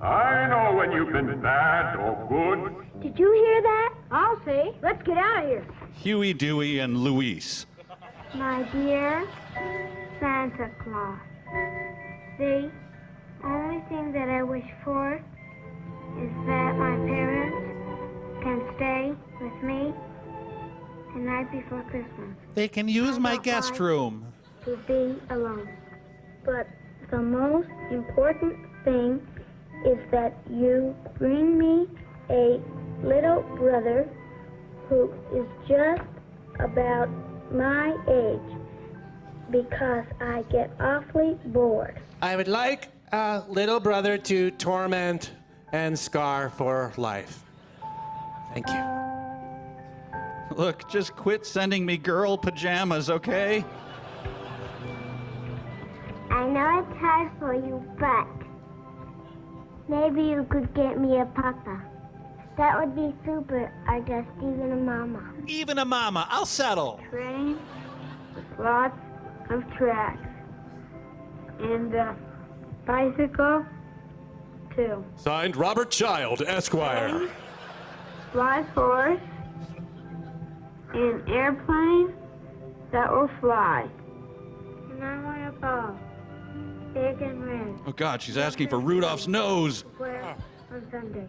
I know when you've been bad or good. Did you hear that? I'll say. Let's get out of here. Huey, Dewey, and Luis. My dear Santa Claus, the only thing that I wish for is that my parents can stay with me the night before Christmas. They can use my guest room. To be alone. But the most important thing is that you bring me a little brother who is just about my age, because I get awfully bored. I would like a little brother to torment and scar for life. Thank you. Look, just quit sending me girl pajamas, okay? I know it's toys for you, but maybe you could get me a papa. That would be super, or just even a mama. Even a mama. I'll settle. Train with lots of tracks. And a bicycle, too. Signed, Robert Child, Esquire. Fly horse. An airplane that will fly. And I want a ball. Big and red. Oh, God, she's asking for Rudolph's nose. Where on Sunday.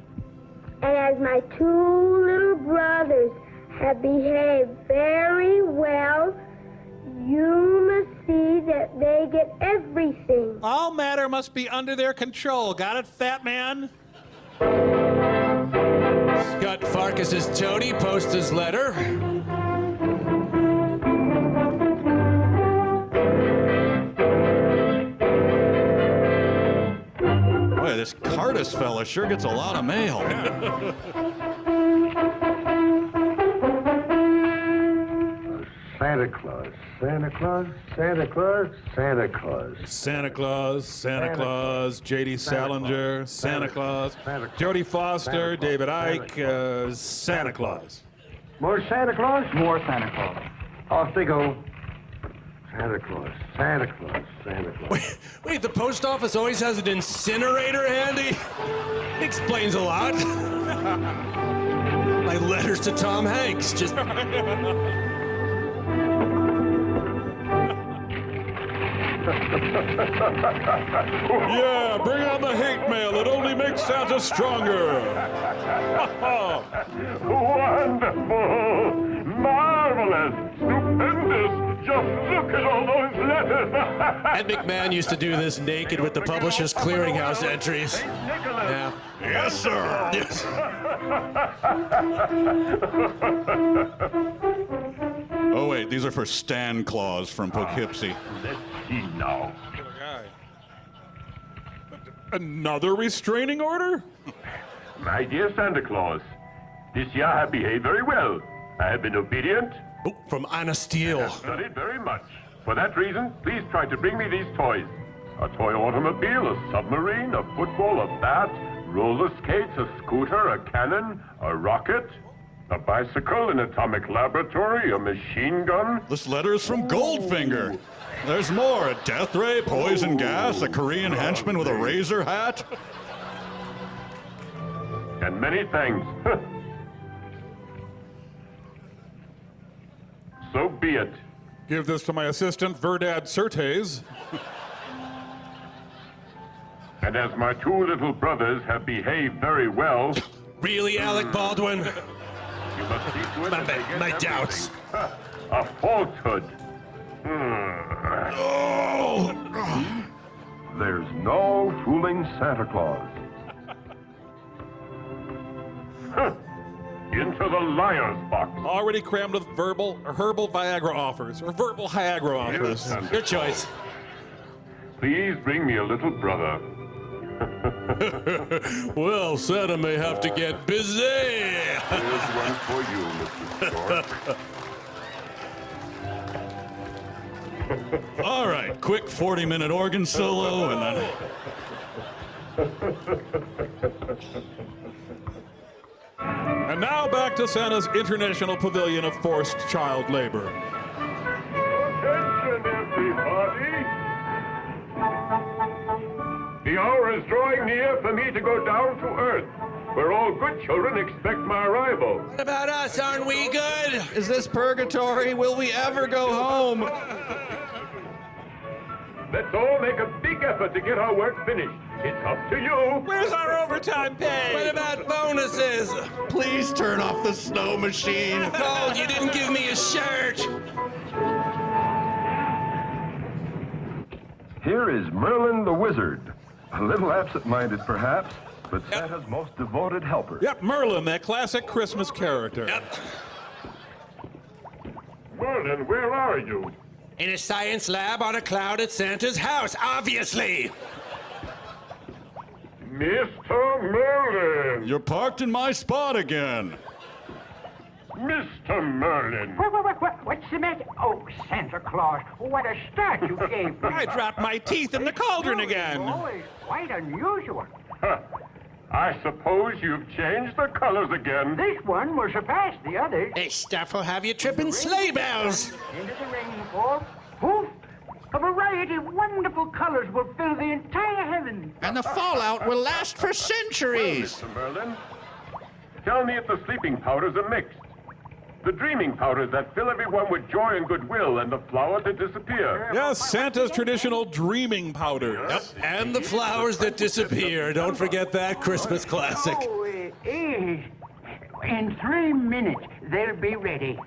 And as my two little brothers have behaved very well, you must see that they get everything. All matter must be under their control. Got it, fat man? Scott Farkas's Tony posts his letter. Boy, this Cardis fella sure gets a lot of mail. Santa Claus, Santa Claus, Santa Claus, Santa Claus. Santa Claus, Santa Claus, J.D. Salinger, Santa Claus, Jodie Foster, David Icke, Santa Claus. More Santa Claus? More Santa Claus. Off they go. Santa Claus, Santa Claus, Santa Claus. Wait, the post office always has an incinerator handy? Explains a lot. My letters to Tom Hanks just... Yeah, bring on the hate mail. It only makes Santa stronger. Wonderful! Marvelous! Stupendous! Just look at all those letters! Ed McMahon used to do this naked with the Publishers Clearinghouse entries. Yeah. Yes, sir. Yes. Oh, wait, these are for Stan Claus from Poughkeepsie. Let's see now. Another restraining order? My dear Santa Claus, this year I have behaved very well. I have been obedient, Oh, from Anna Steele. studied very much. For that reason, please try to bring me these toys. A toy automobile, a submarine, a football, a bat, roller skates, a scooter, a cannon, a rocket, a bicycle, an atomic laboratory, a machine gun. This letter is from Goldfinger. There's more. A death ray, poison gas, a Korean henchman with a razor hat. And many thanks. So be it. Give this to my assistant, Verdad Certes. And as my two little brothers have behaved very well, Really, Alec Baldwin? you must see to it that they get My everything. doubts. A falsehood. There's no fooling Santa Claus. Into the liar's box. Already crammed with herbal Viagra offers, or verbal Viagra offers. Santa Your Claus. choice. Please bring me a little brother. Well, Santa may have to get busy. Here's one for you, Mr. Stork. All right, quick 40-minute organ solo, and then... And now back to Santa's International Pavilion of Forced Child Labor. Attention, everybody! The hour is drawing near for me to go down to Earth, where all good children expect my arrival. What about us? Aren't we good? Is this purgatory? Will we ever go home? Let's all make a big effort to get our work finished. It's up to you. Where's our overtime pay? What about bonuses? Please turn off the snow machine. Gold, you didn't give me a shirt. Here is Merlin the Wizard. A little absent-minded, perhaps, but Santa's most devoted helper. Yep, Merlin, that classic Christmas character. Yep. Merlin, where are you? In a science lab on a cloud at Santa's house, obviously. Mr. Merlin! You're parked in my spot again. Mr. Mr. Merlin. What's the matter? Oh, Santa Claus, what a start you gave me. I dropped my teeth in the cauldron again. Oh, it's quite unusual. Huh. I suppose you've changed the colors again. This one will surpass the others. This stuff will have you tripping sleigh bells. Into the rainfall, poof, a variety of wonderful colors will fill the entire heavens. And the fallout will last for centuries. Mr. Merlin, tell me if the sleeping powders are mixed. The dreaming powders that fill everyone with joy and goodwill, and the flowers that disappear. Yes, Santa's traditional dreaming powders. Yep, and the flowers that disappear. Don't forget that Christmas classic. Oh, it is. In 3 minutes, they'll be ready.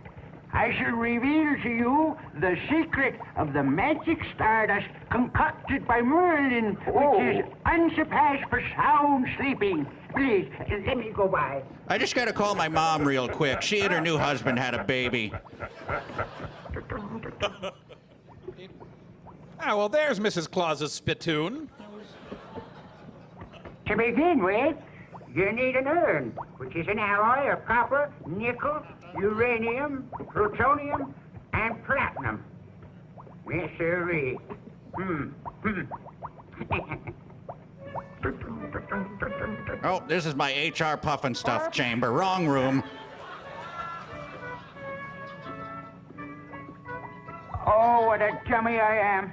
I shall reveal to you the secret of the magic stardust concocted by Merlin, which is unsurpassed for sound sleeping. Please, let me go by. I just gotta call my mom real quick. She and her new husband had a baby. Ah, well, there's Mrs. Claus's spittoon. To begin with, you need an urn, which is an alloy of copper, nickel, uranium, plutonium, and platinum. Yes, sirree. Oh, this is my HR puffin stuff chamber. Wrong room. Oh, what a dummy I am.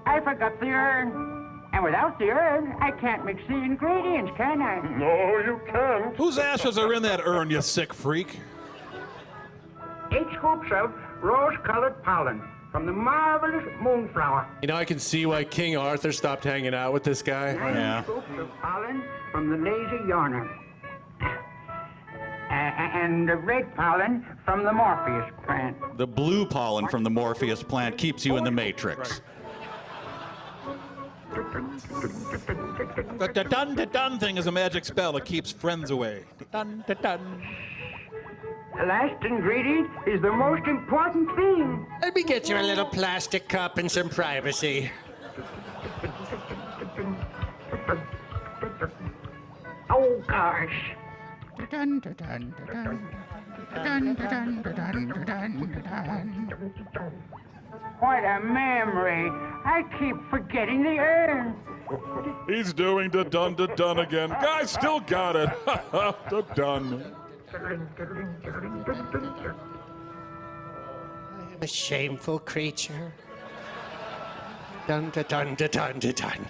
I forgot the urn. And without the urn, I can't mix the ingredients, can I? No, you can't. Whose ashes are in that urn, you sick freak? 8 scoops of rose-colored pollen from the marvelous moonflower. You know, I can see why King Arthur stopped hanging out with this guy. 9 scoops of pollen from the lazy yawner. And the red pollen from the Morpheus plant. The blue pollen from the Morpheus plant keeps you in the Matrix. The dun-dun thing is a magic spell that keeps friends away. Dun-dun. The last ingredient is the most important thing. Let me get you a little plastic cup and some privacy. Oh, gosh. What a memory. I keep forgetting the urn. He's doing the dun again. Guys still got it. The dun. A shameful creature. Dun dun dun dun dun dun.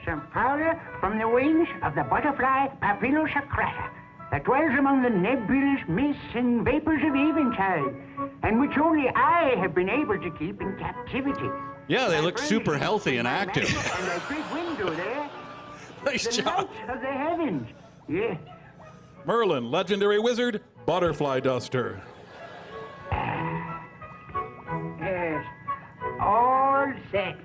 Some powder from the wings of the butterfly Papillosaccata that dwells among the nebulous mists and vapors of eventide, and which only I have been able to keep in captivity. Yeah, they look super healthy and active. And that big window there. Nice The job. light of the heavens. Yeah. Merlin, legendary wizard, butterfly duster. Yes. All set.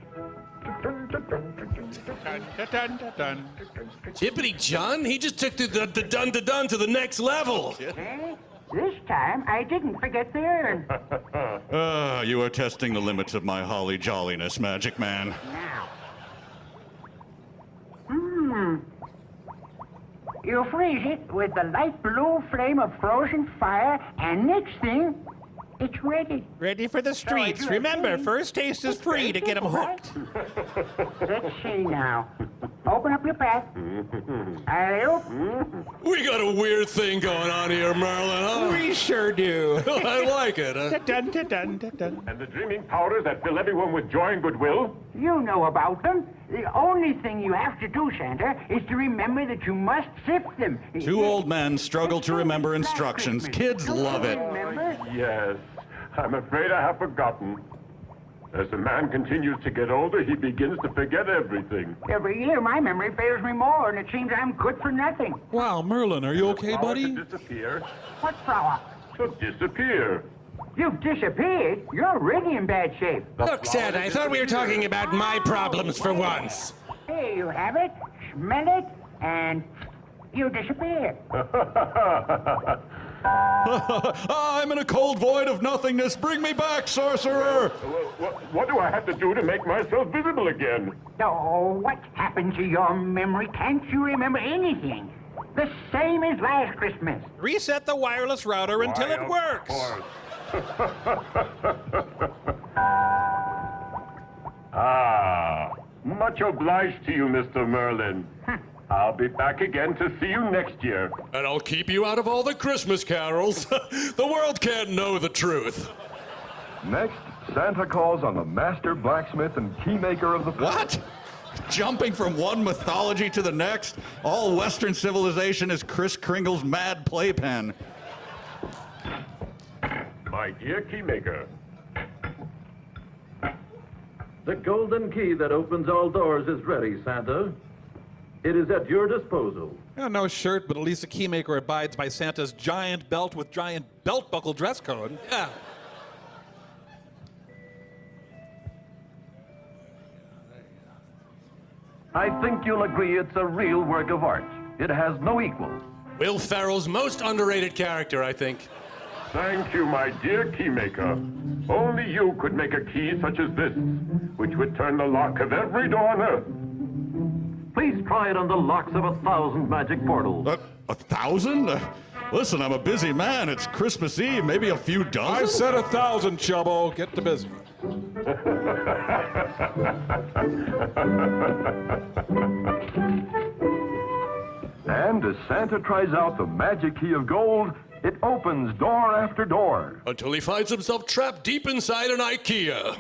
Jippity John, he just took the dun to dun to the next level. Eh? This time I didn't forget the urn. You are testing the limits of my holly jolliness, Magic Man. Now. You freeze it with the light blue flame of frozen fire, and next thing, it's ready. Ready for the streets. Remember, first taste is free to get 'em hooked. Let's see now. Open up your pack. Alley-oop. We got a weird thing going on here, Merlin, huh? We sure do. I like it, huh? Dun dun dun dun dun. And the dreaming powders that fill everyone with joy and goodwill? You know about them. The only thing you have to do, Santa, is to remember that you must sift them. Two old men struggle to remember instructions. Kids love it. Remember? Yes, I'm afraid I have forgotten. As a man continues to get older, he begins to forget everything. Every year, my memory fails me more, and it seems I'm good for nothing. Wow, Merlin, are you okay, Flower buddy? to disappear, What flower? to disappear. You've disappeared. You're really in bad shape. Look, Santa, I thought we were talking about my problems for once. Here you have it. Smell it, and you disappear. I'm in a cold void of nothingness. Bring me back, sorcerer! What do I have to do to make myself visible again? Oh, what happened to your memory? Can't you remember anything? The same as last Christmas. Reset the wireless router until it works. Ah, much obliged to you, Mr. Merlin. I'll be back again to see you next year. And I'll keep you out of all the Christmas carols. The world can't know the truth. Next, Santa calls on the master blacksmith and keymaker of the... What? Jumping from one mythology to the next? All Western civilization is Kris Kringle's mad playpen. My dear keymaker. The golden key that opens all doors is ready, Santa. It is at your disposal. No shirt, but at least the keymaker abides by Santa's giant belt with giant belt buckle dress code. Yeah. I think you'll agree it's a real work of art. It has no equal. Will Ferrell's most underrated character, I think. Thank you, my dear keymaker. Only you could make a key such as this, which would turn the lock of every door on Earth. Please try it on the locks of 1,000 magic portals. 1,000? Listen, I'm a busy man. It's Christmas Eve. Maybe a few dozen? I said 1,000, Chubbo. Get to business. And as Santa tries out the magic key of gold, it opens door after door. Until he finds himself trapped deep inside an IKEA.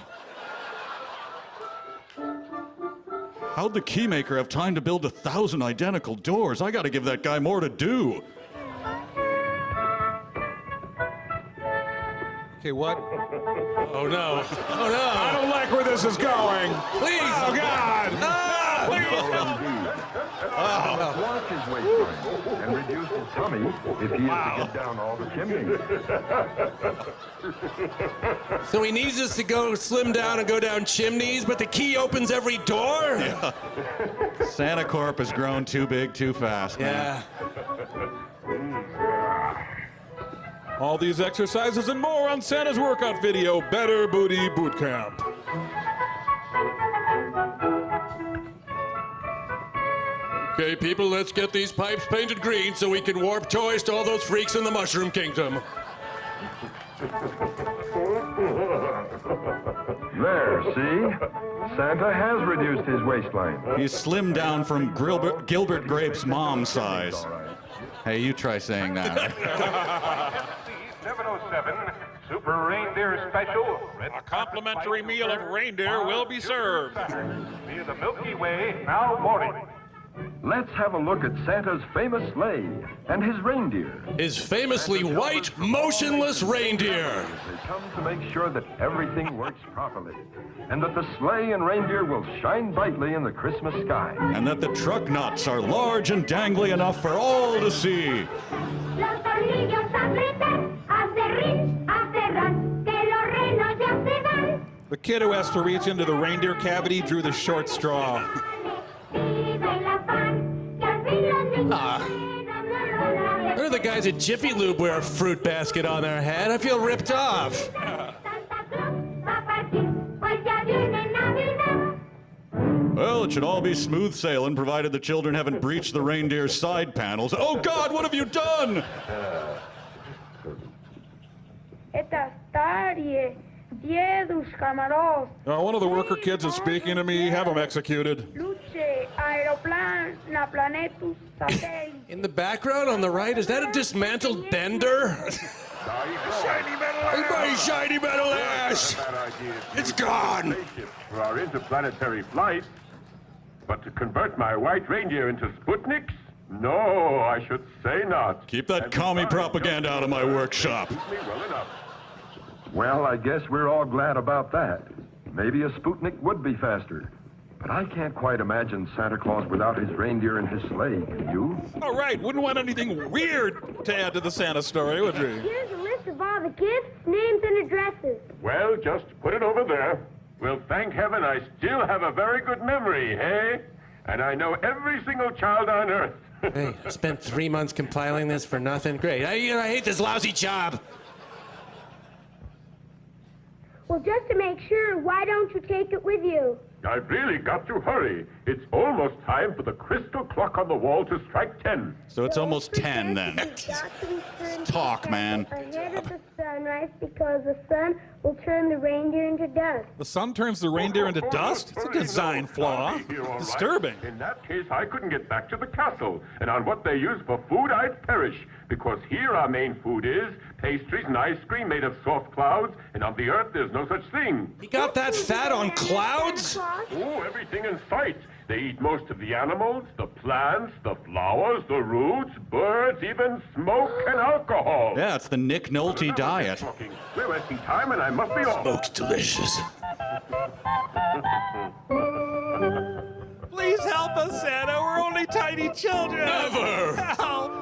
How'd the keymaker have time to build 1,000 identical doors? I gotta give that guy more to do. Okay, what? Oh no. Oh no. I don't like where this is going. Please. Oh, God. Ah, Watch his waistline and reduce his tummy if he is to get down all the chimneys. So he needs us to go slim down and go down chimneys, but the key opens every door? Yeah. Santa Corp has grown too big too fast, man. All these exercises and more on Santa's workout video, Better Booty Boot Camp. Okay, people, let's get these pipes painted green so we can warp toys to all those freaks in the Mushroom Kingdom. There, see? Santa has reduced his waistline. He's slimmed down from Gilbert Grape's mom size. Hey, you try saying that. 707 Super Reindeer Special. A complimentary meal of reindeer will be served. Via the Milky Way, now boarding. Let's have a look at Santa's famous sleigh and his reindeer. His famously white, motionless reindeer. They come to make sure that everything works properly, and that the sleigh and reindeer will shine brightly in the Christmas sky. And that the truck nuts are large and dangly enough for all to see. The kid who has to reach into the reindeer cavity drew the short straw. Where are the guys at Jiffy Lube wear a fruit basket on their head? I feel ripped off. Well, it should all be smooth sailing, provided the children haven't breached the reindeer's side panels. Oh, God, what have you done? One of the worker kids is speaking to me. Have him executed. In the background on the right, is that a dismantled bender? Shiny metal ash! My shiny metal ash! It's gone! For our interplanetary flight. But to convert my white reindeer into Sputniks? No, I should say not. Keep that commie propaganda out of my workshop. Well, I guess we're all glad about that. Maybe a Sputnik would be faster. But I can't quite imagine Santa Claus without his reindeer and his sleigh, can you? All right, wouldn't want anything weird to add to the Santa story, would you? Here's a list of all the kids' names and addresses. Well, just put it over there. Well, thank heaven I still have a very good memory, hey? And I know every single child on Earth. Hey, I spent 3 months compiling this for nothing. Great. I hate this lousy job. Well, just to make sure, why don't you take it with you? I've really got to hurry. It's almost time for the crystal clock on the wall to strike 10. So it's almost 10 then. Talk, man. Ahead of the sunrise because the sun will turn the reindeer into dust. The sun turns the reindeer into dust? It's a design flaw. I'll be here all right. Disturbing. In that case, I couldn't get back to the castle. And on what they use for food, I'd perish. Because here our main food is pastries and ice cream made of soft clouds. And on the earth, there's no such thing. He got that fat on clouds? Oh, everything in sight. They eat most of the animals, the plants, the flowers, the roots, birds, even smoke and alcohol. Yeah, it's the Nick Nolte diet. We're wasting time and I must be off. Smoke's delicious. Please help us, Santa. We're only tiny children. Never! Help!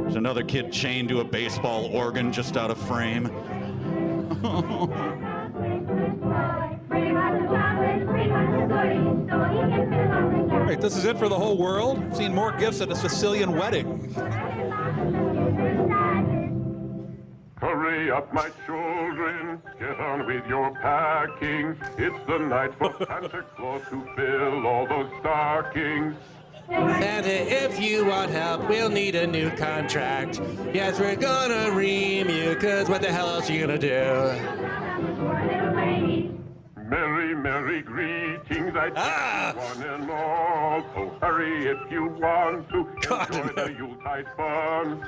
There's another kid chained to a baseball organ just out of frame. Wait, this is it for the whole world? I've seen more gifts at a Sicilian wedding. Hurry up, my children. Get on with your packing. It's the night for Santa Claus to fill all those stockings. Santa, if you want help, we'll need a new contract. Yes, we're gonna ream you, cause what the hell else are you gonna do? Merry, merry greetings, I tell you one and all. So hurry if you want to enjoy the Yuletide fun.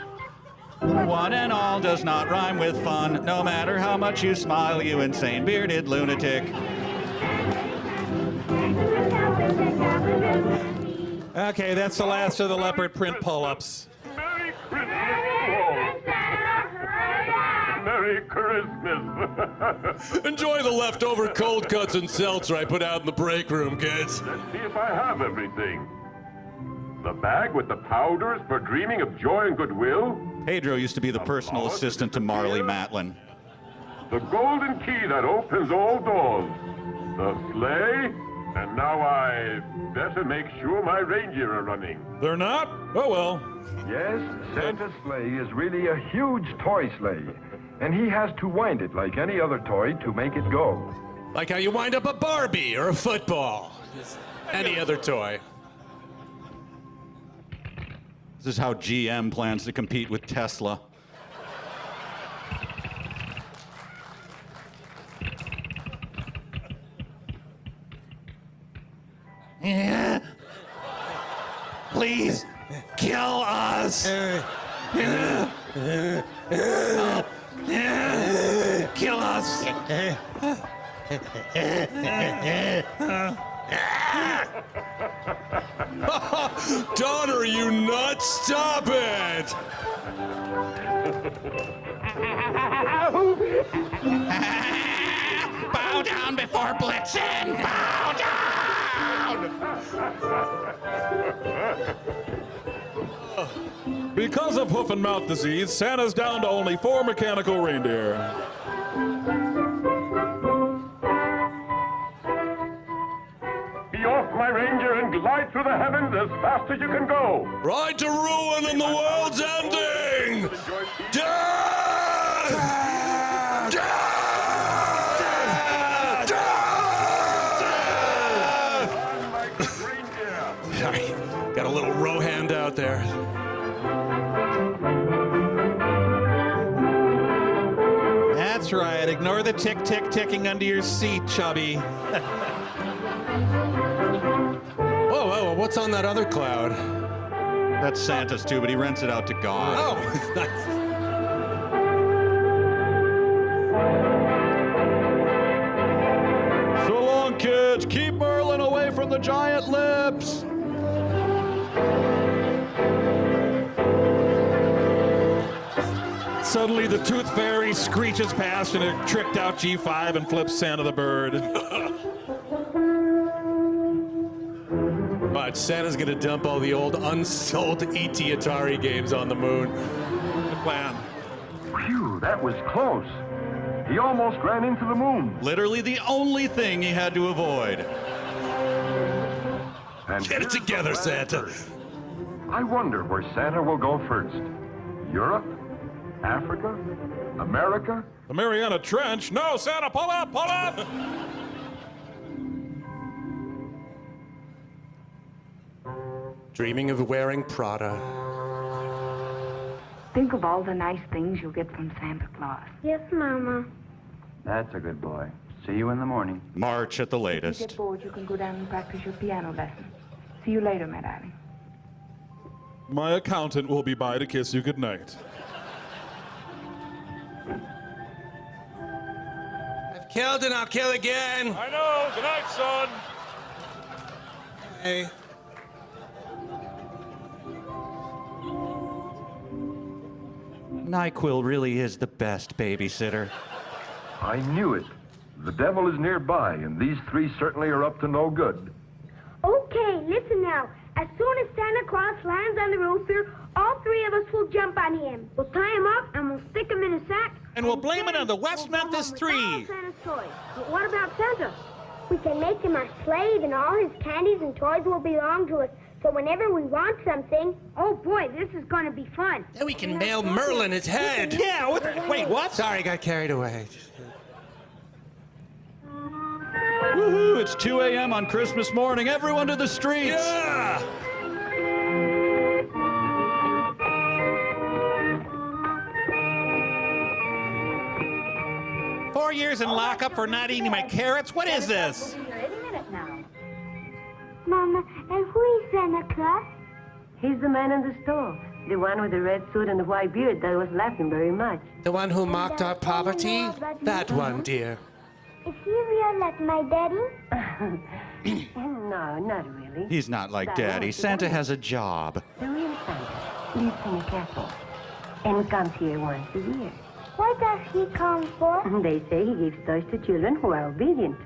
One and all does not rhyme with fun, no matter how much you smile, you insane bearded lunatic. Okay, that's the last of the leopard print pull-ups. Merry Christmas! Merry Christmas! Enjoy the leftover cold cuts and seltzer I put out in the break room, kids. Let's see if I have everything. The bag with the powders for dreaming of joy and goodwill. Pedro used to be the personal assistant to Marley Matlin. The golden key that opens all doors. The sleigh. And now I better make sure my reindeer are running. They're not? Oh, well. Yes, Santa's sleigh is really a huge toy sleigh. And he has to wind it like any other toy to make it go. Like how you wind up a Barbie or a football. Any other toy. This is how GM plans to compete with Tesla. Yeah. Please kill us. Kill us. Don, are you nuts? Stop it! Bow down before Blitzen. Bow down. Because of hoof and mouth disease, Santa's down to only 4 mechanical reindeer. Be off, my reindeer, and glide through the heavens as fast as you can go. Ride to ruin and the world's ending! Death! Death! Sorry, got a little row hand out there. That's right. Ignore the tick, tick, ticking under your seat, chubby. Whoa, whoa, what's on that other cloud? That's Santa's too, but he rents it out to God. Oh, So long, kids. Keep Merlin away from the giant lips. Suddenly, the Tooth Fairy screeches past in a tricked out G5 and flips Santa the bird. but Santa's gonna dump all the old unsold ET Atari games on the moon. Good plan. Phew, that was close. He almost ran into the moon. Literally the only thing he had to avoid. And Get it together, Santa. I wonder where Santa will go first. Europe? Africa? America? The Mariana Trench? No, Santa, pull up, pull up! Dreaming of wearing Prada. Think of all the nice things you'll get from Santa Claus. Yes, Mama. That's a good boy. See you in the morning. March at the If you latest. get bored, you can go down and practice your piano lesson. See you later, my darling. My accountant will be by to kiss you goodnight. I've killed and I'll kill again. I know. Good night, son. Hey. NyQuil really is the best babysitter. I knew it. The devil is nearby, and these three certainly are up to no good. Okay, listen now. As soon as Santa Claus lands on the roof here, all three of us will jump on him. We'll tie him up and we'll stick him in a sack. And we'll blame it on the West Memphis With Three. all Santa's toys. But what about Santa? We can make him our slave, and all his candies and toys will belong to us. So whenever we want something, oh boy, this is going to be fun. Then we can mail Merlin his head. Yeah, wait, what? Sorry, got carried away. Woohoo! It's 2 a.m. on Christmas morning. Everyone to the streets. Yeah! Four years in lockup for not eating my carrots? What is this? Any minute now. Mama, and who is Santa Claus? He's the man in the store. The one with the red suit and the white beard that was laughing very much. The one who mocked our poverty? That one, dear. Is he real like my daddy? No, not really. He's not like Daddy. Santa has a job. The real Santa lives in a castle and comes here once a year. What does he come for? They say he gives toys to children who are obedient.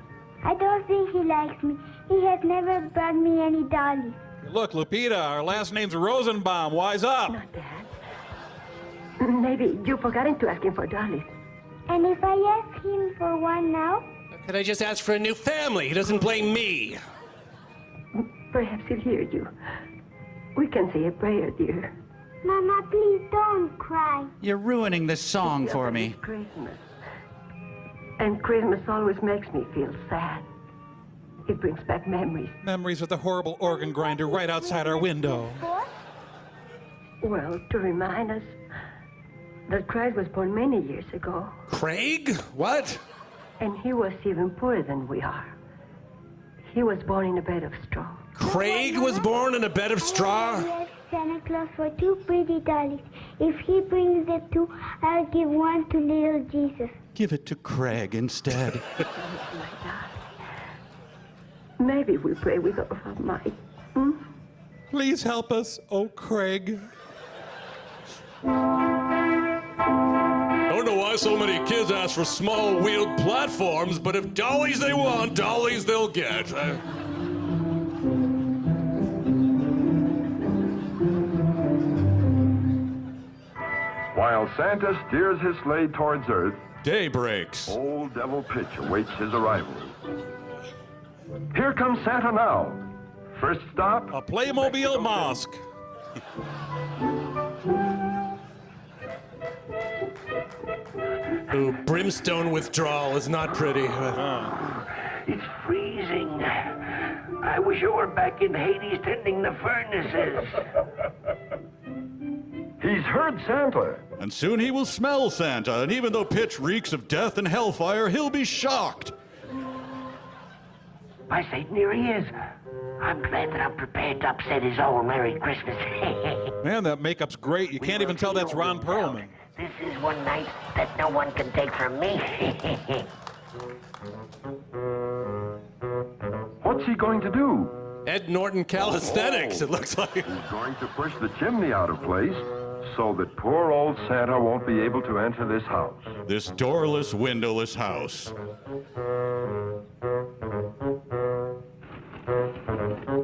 I don't think he likes me. He has never brought me any dollies. Look, Lupita, our last name's Rosenbaum. Wise up. Not that. Maybe you forgot to ask him for dollies. And if I ask him for one now? Could I just ask for a new family? He doesn't blame me. Perhaps he'll hear you. We can say a prayer, dear. Mama, please don't cry. You're ruining this song for It's me. Christmas. And Christmas always makes me feel sad. It brings back memories. Memories of the horrible organ grinder right outside our window. Well, to remind us that Christ was born many years ago. Craig? What? And he was even poorer than we are. He was born in a bed of straw. Craig was born in a bed of straw? I asked Santa Claus for two pretty dollies. If he brings the two, I'll give one to little Jesus. Give it to Craig instead. Maybe we pray with all of our might. Hmm? Please help us, oh Craig. Don't know why so many kids ask for small wheeled platforms, but if dollies they want, dollies they'll get. While Santa steers his sleigh towards Earth, day breaks. Old Devil Pitch awaits his arrival. Here comes Santa now. First stop, a Playmobil mosque. Ooh, brimstone withdrawal is not pretty. It's freezing. I wish I were back in Hades tending the furnaces. He's heard Santa. And soon he will smell Santa, and even though Pitch reeks of death and hellfire, he'll be shocked. By Satan, here he is. I'm glad that I'm prepared to upset his old Merry Christmas. Man, that makeup's great. You can't even tell that's Ron Perlman. This is one night that no one can take from me. What's he going to do? Ed Norton calisthenics, it looks like. He's going to push the chimney out of place so that poor old Santa won't be able to enter this house. This doorless, windowless house.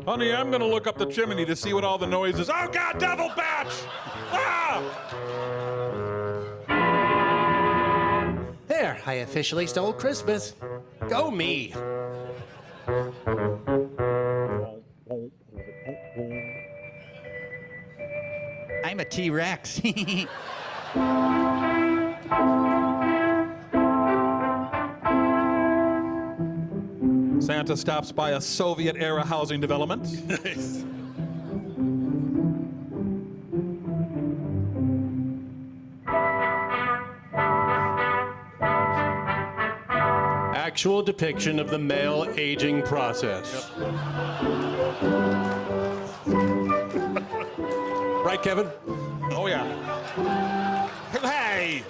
Honey, I'm gonna look up the chimney to see what all the noise is. Oh God, devil batch! Ah! There, I officially stole Christmas. Go me. I'm a T-Rex. Santa stops by a Soviet-era housing development. Actual depiction of the male aging process. Right, Kevin? Oh, yeah. Hey!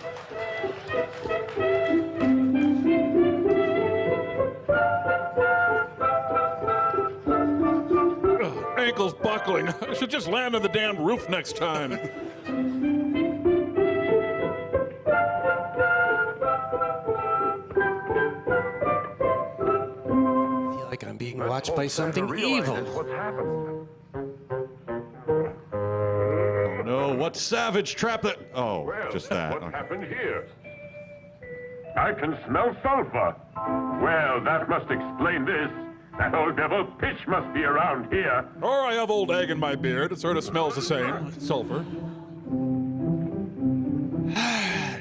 Ugh, ankle's buckling. I should just land on the damn roof next time. I feel like I'm being watched by something evil. What's happened? Oh no, what savage trap that... Oh, Well, just that. what Okay. happened here? I can smell sulfur. Well, that must explain this. That old devil Pitch must be around here. Or I have old egg in my beard. It sort of smells the same. Sulfur.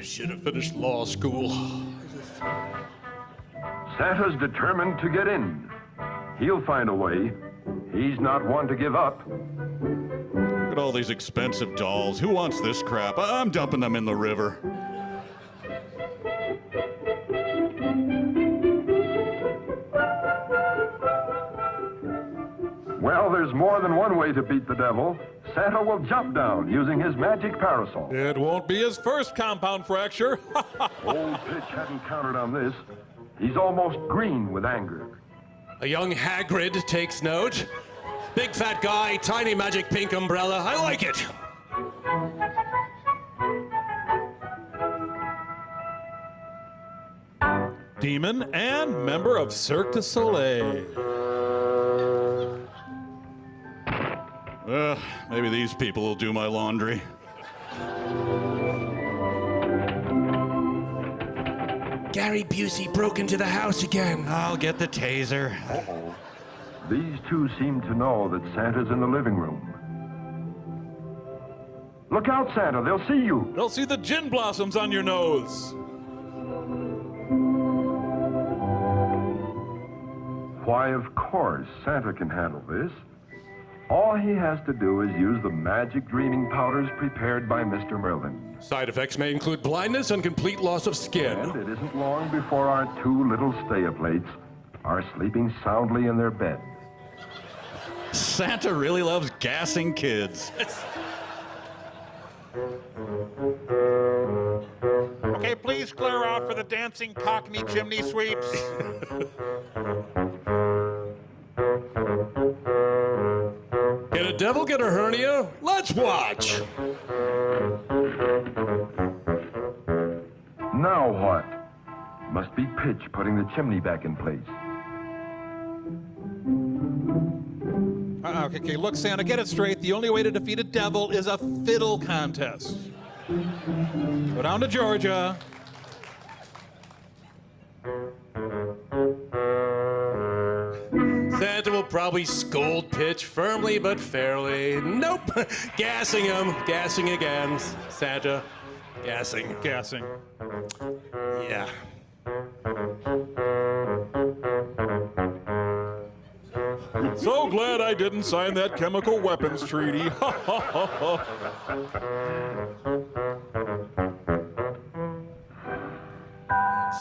Should have finished law school. Santa's determined to get in. He'll find a way. He's not one to give up. Look at all these expensive dolls. Who wants this crap? I'm dumping them in the river. Well, there's more than one way to beat the devil. Santa will jump down using his magic parasol. It won't be his first compound fracture. Old Pitch hadn't counted on this. He's almost green with anger. A young Hagrid takes note. Big fat guy, tiny magic pink umbrella. I like it. Demon and member of Cirque du Soleil. Maybe these people will do my laundry. Gary Busey broke into the house again. I'll get the taser. Uh-oh. These two seem to know that Santa's in the living room. Look out, Santa. They'll see you. They'll see the gin blossoms on your nose. Why, of course, Santa can handle this. All he has to do is use the magic dreaming powders prepared by Mr. Merlin. Side effects may include blindness and complete loss of skin. And it isn't long before our two little stay-up-lates are sleeping soundly in their bed. Santa really loves gassing kids. Okay, please clear out for the dancing Cockney chimney sweeps. Can a devil get a hernia? Let's watch. Now what? Must be Pitch putting the chimney back in place. Okay, look, Santa, get it straight. The only way to defeat a devil is a fiddle contest. Go down to Georgia. Santa will probably scold Pitch firmly but fairly. Nope. Gassing him. Gassing again. Santa. Gassing. Gassing. Yeah. So glad I didn't sign that chemical weapons treaty.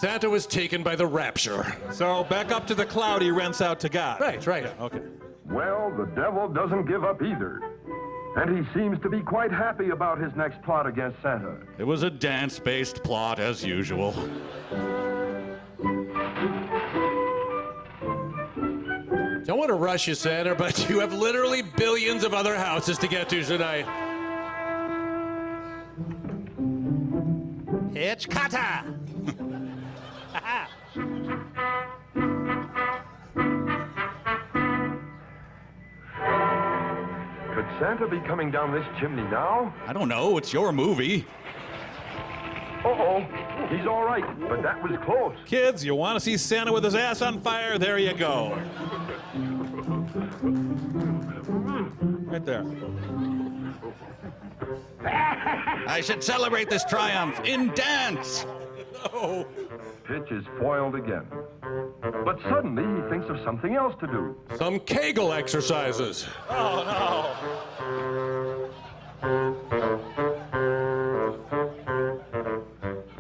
Santa was taken by the rapture. So back up to the cloud he rents out to God. Right. Yeah, okay. Well, the devil doesn't give up either. And he seems to be quite happy about his next plot against Santa. It was a dance-based plot, as usual. Don't want to rush you, Santa, but you have literally billions of other houses to get to tonight. It's Kata. Could Santa be coming down this chimney now? I don't know. It's your movie. Uh-oh. He's all right, but that was close. Kids, you want to see Santa with his ass on fire? There you go. Right there. I should celebrate this triumph in dance. No. Pitch is foiled again. But suddenly he thinks of something else to do. Some Kegel exercises. Oh,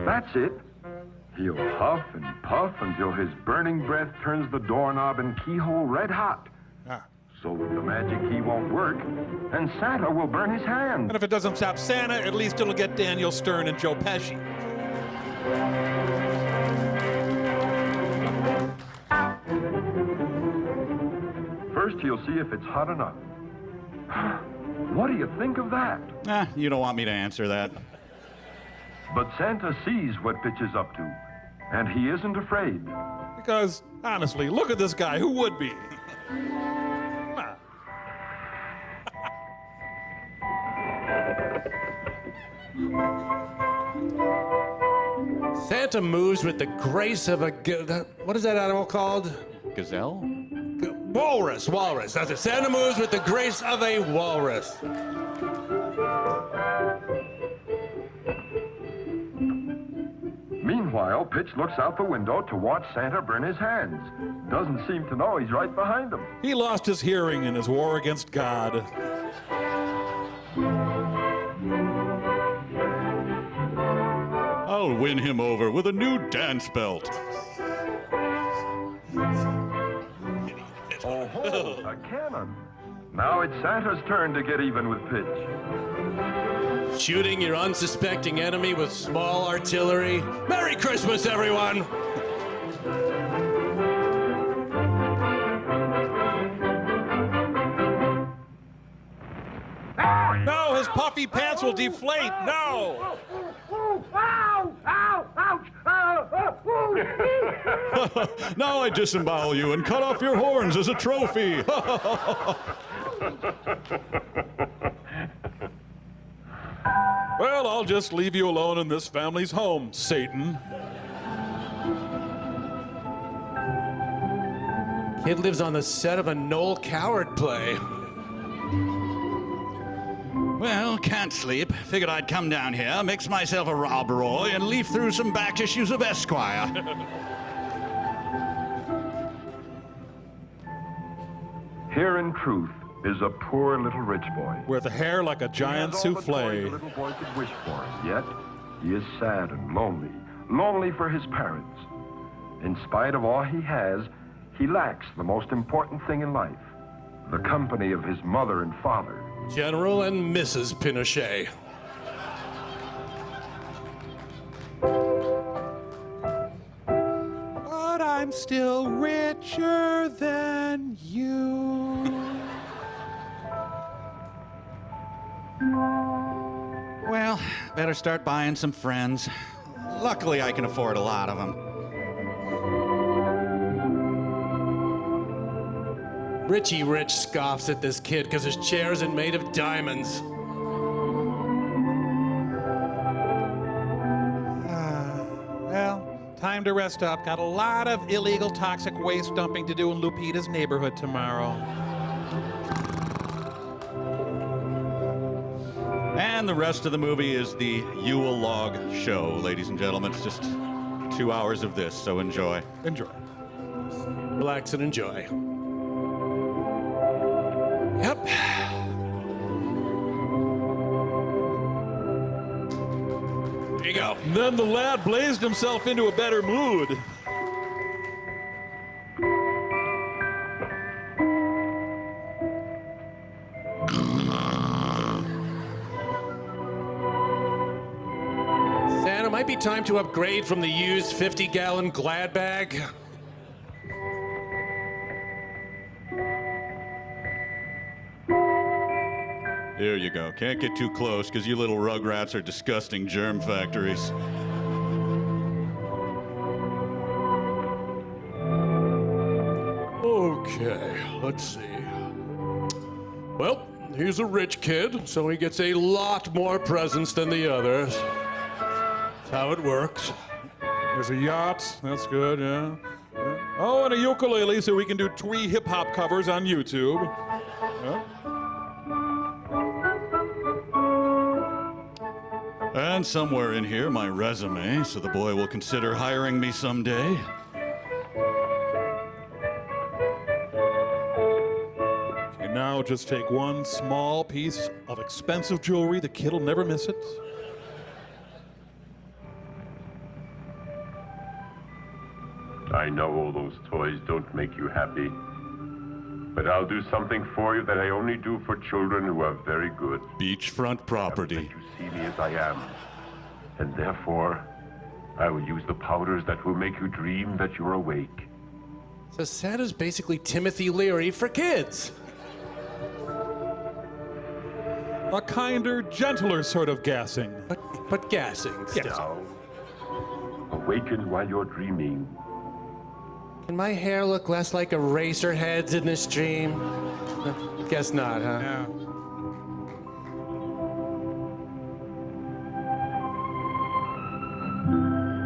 That's it. He'll huff and puff until his burning breath turns the doorknob and keyhole red hot. Ah. So that the magic key won't work, and Santa will burn his hand. And if it doesn't stop Santa, at least it'll get Daniel Stern and Joe Pesci. First, he'll see if it's hot enough. What do you think of that? You don't want me to answer that. But Santa sees what Pitch is up to, and he isn't afraid. Because, honestly, look at this guy. Who would be? Santa moves with the grace of a... What is that animal called? Gazelle? Walrus. That's it. Santa moves with the grace of a walrus. Meanwhile, Pitch looks out the window to watch Santa burn his hands. Doesn't seem to know he's right behind him. He lost his hearing in his war against God. I'll win him over with a new dance belt. Oh, a cannon. Now it's Santa's turn to get even with Pitch. Shooting your unsuspecting enemy with small artillery. Merry Christmas, everyone! No, his puffy pants will deflate. No! Ow! Ow! Ouch! Now I disembowel you and cut off your horns as a trophy. Well, I'll just leave you alone in this family's home, Satan. Kid lives on the set of a Noel Coward play. Well, can't sleep. Figured I'd come down here, mix myself a Rob Roy, and leaf through some back issues of Esquire. Here in truth is a poor little rich boy. With hair like a giant He has all the souffle. toys a little boy could wish for, yet he is sad and lonely. Lonely for his parents. In spite of all he has, he lacks the most important thing in life. The company of his mother and father. General and Mrs. Pinochet. But I'm still richer than you. Well, better start buying some friends. Luckily, I can afford a lot of them. Richie Rich scoffs at this kid because his chair isn't made of diamonds. Well, time to rest up. Got a lot of illegal toxic waste dumping to do in Lupita's neighborhood tomorrow. And the rest of the movie is the Yule Log Show, ladies and gentlemen. It's just 2 hours of this, so enjoy. Enjoy. Relax and enjoy. Yep. There you go. Then the lad blazed himself into a better mood. Santa, might be time to upgrade from the used 50-gallon Glad bag. Here you go. Can't get too close because you little rugrats are disgusting germ factories. Okay, let's see. Well, he's a rich kid, so he gets a lot more presents than the others. That's how it works. There's a yacht. That's good, yeah. Oh, and a ukulele so we can do twee hip-hop covers on YouTube. Yeah. And somewhere in here, my resume, so the boy will consider hiring me someday. And now just take one small piece of expensive jewelry. The kid will never miss it. I know all those toys don't make you happy, but I'll do something for you that I only do for children who are very good. Beachfront property. That you see me as I am, and therefore, I will use the powders that will make you dream that you're awake. So Santa's basically Timothy Leary for kids. A kinder, gentler sort of gassing. But gassing. Yes. Now, awaken while you're dreaming. Can my hair look less like a racer head's in this dream? Guess not, huh? Yeah.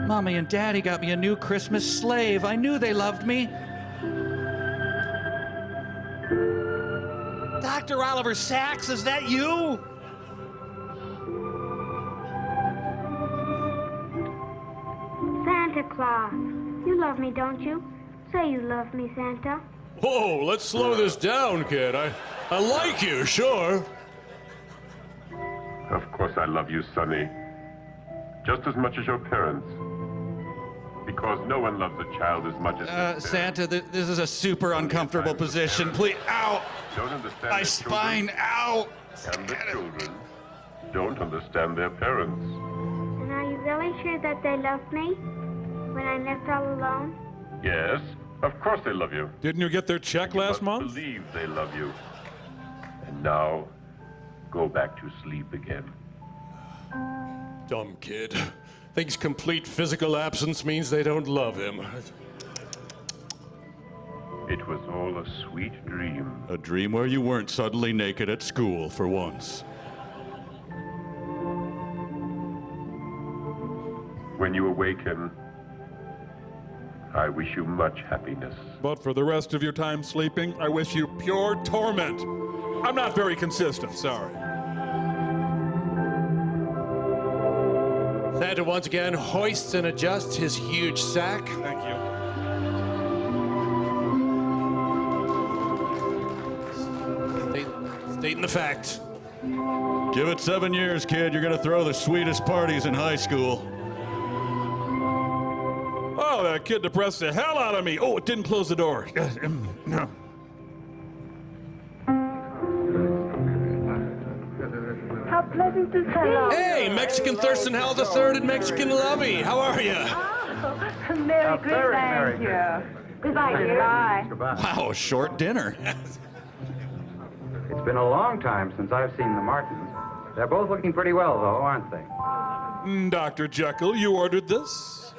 Mommy and Daddy got me a new Christmas slave. I knew they loved me. Dr. Oliver Sacks, is that you? Santa Claus, you love me, don't you? Say you love me, Santa. Whoa, let's slow this down, kid. I like you, sure. Of course I love you, Sonny. Just as much as your parents. Because no one loves a child as much as his parents. Santa, this is a super uncomfortable position. Please, ow! Don't understand My their spine, ow! children, and the children don't understand their parents. And are you really sure that they love me when I'm left all alone? Yes, of course they love you. Didn't you get their check last month? Believe they love you. And now, go back to sleep again. Dumb kid. Thinks complete physical absence means they don't love him. It was all a sweet dream. A dream where you weren't suddenly naked at school for once. When you awaken, I wish you much happiness. But for the rest of your time sleeping, I wish you pure torment. I'm not very consistent, sorry. Santa once again hoists and adjusts his huge sack. Thank you. Stating the fact. Give it 7 years, kid. You're gonna throw the sweetest parties in high school. Oh, that kid depressed the hell out of me. Oh, it didn't close the door. No. How pleasant to see. Hey, Mexican Thurston Howell III and Mexican Lovey. How are you? Oh, Merry Christmas. Thank you. Goodbye, dear. Bye. Wow, short dinner. It's been a long time since I've seen the Martins. They're both looking pretty well, though, aren't they? Dr. Jekyll, you ordered this?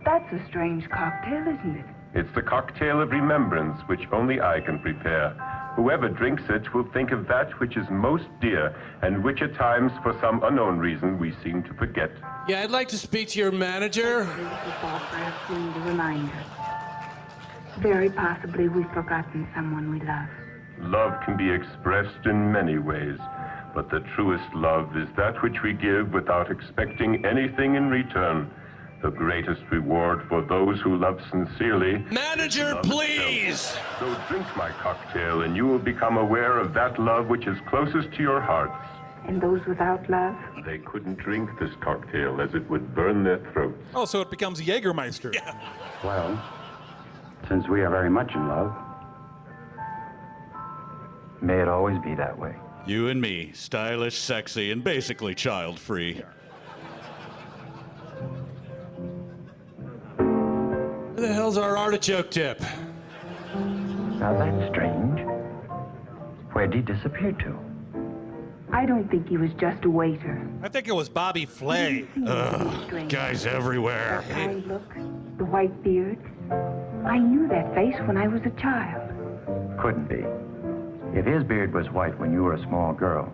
That's a strange cocktail, isn't it? It's the cocktail of remembrance which only I can prepare. Whoever drinks it will think of that which is most dear and which at times, for some unknown reason, we seem to forget. Yeah, I'd like to speak to your manager. Perhaps we need a reminder. Very possibly we've forgotten someone we love. Love can be expressed in many ways, but the truest love is that which we give without expecting anything in return. The greatest reward for those who love sincerely. Manager, please! So drink my cocktail and you will become aware of that love which is closest to your hearts. And those without love? They couldn't drink this cocktail as it would burn their throats. Oh, so it becomes Jägermeister. Yeah. Well, since we are very much in love, may it always be that way. You and me, stylish, sexy, and basically child-free. Where the hell's our artichoke tip? Now that's strange. Where'd he disappear to? I don't think he was just a waiter. I think it was Bobby Flay. Guys everywhere. The kind look, the white beard. I knew that face when I was a child. Couldn't be. If his beard was white when you were a small girl,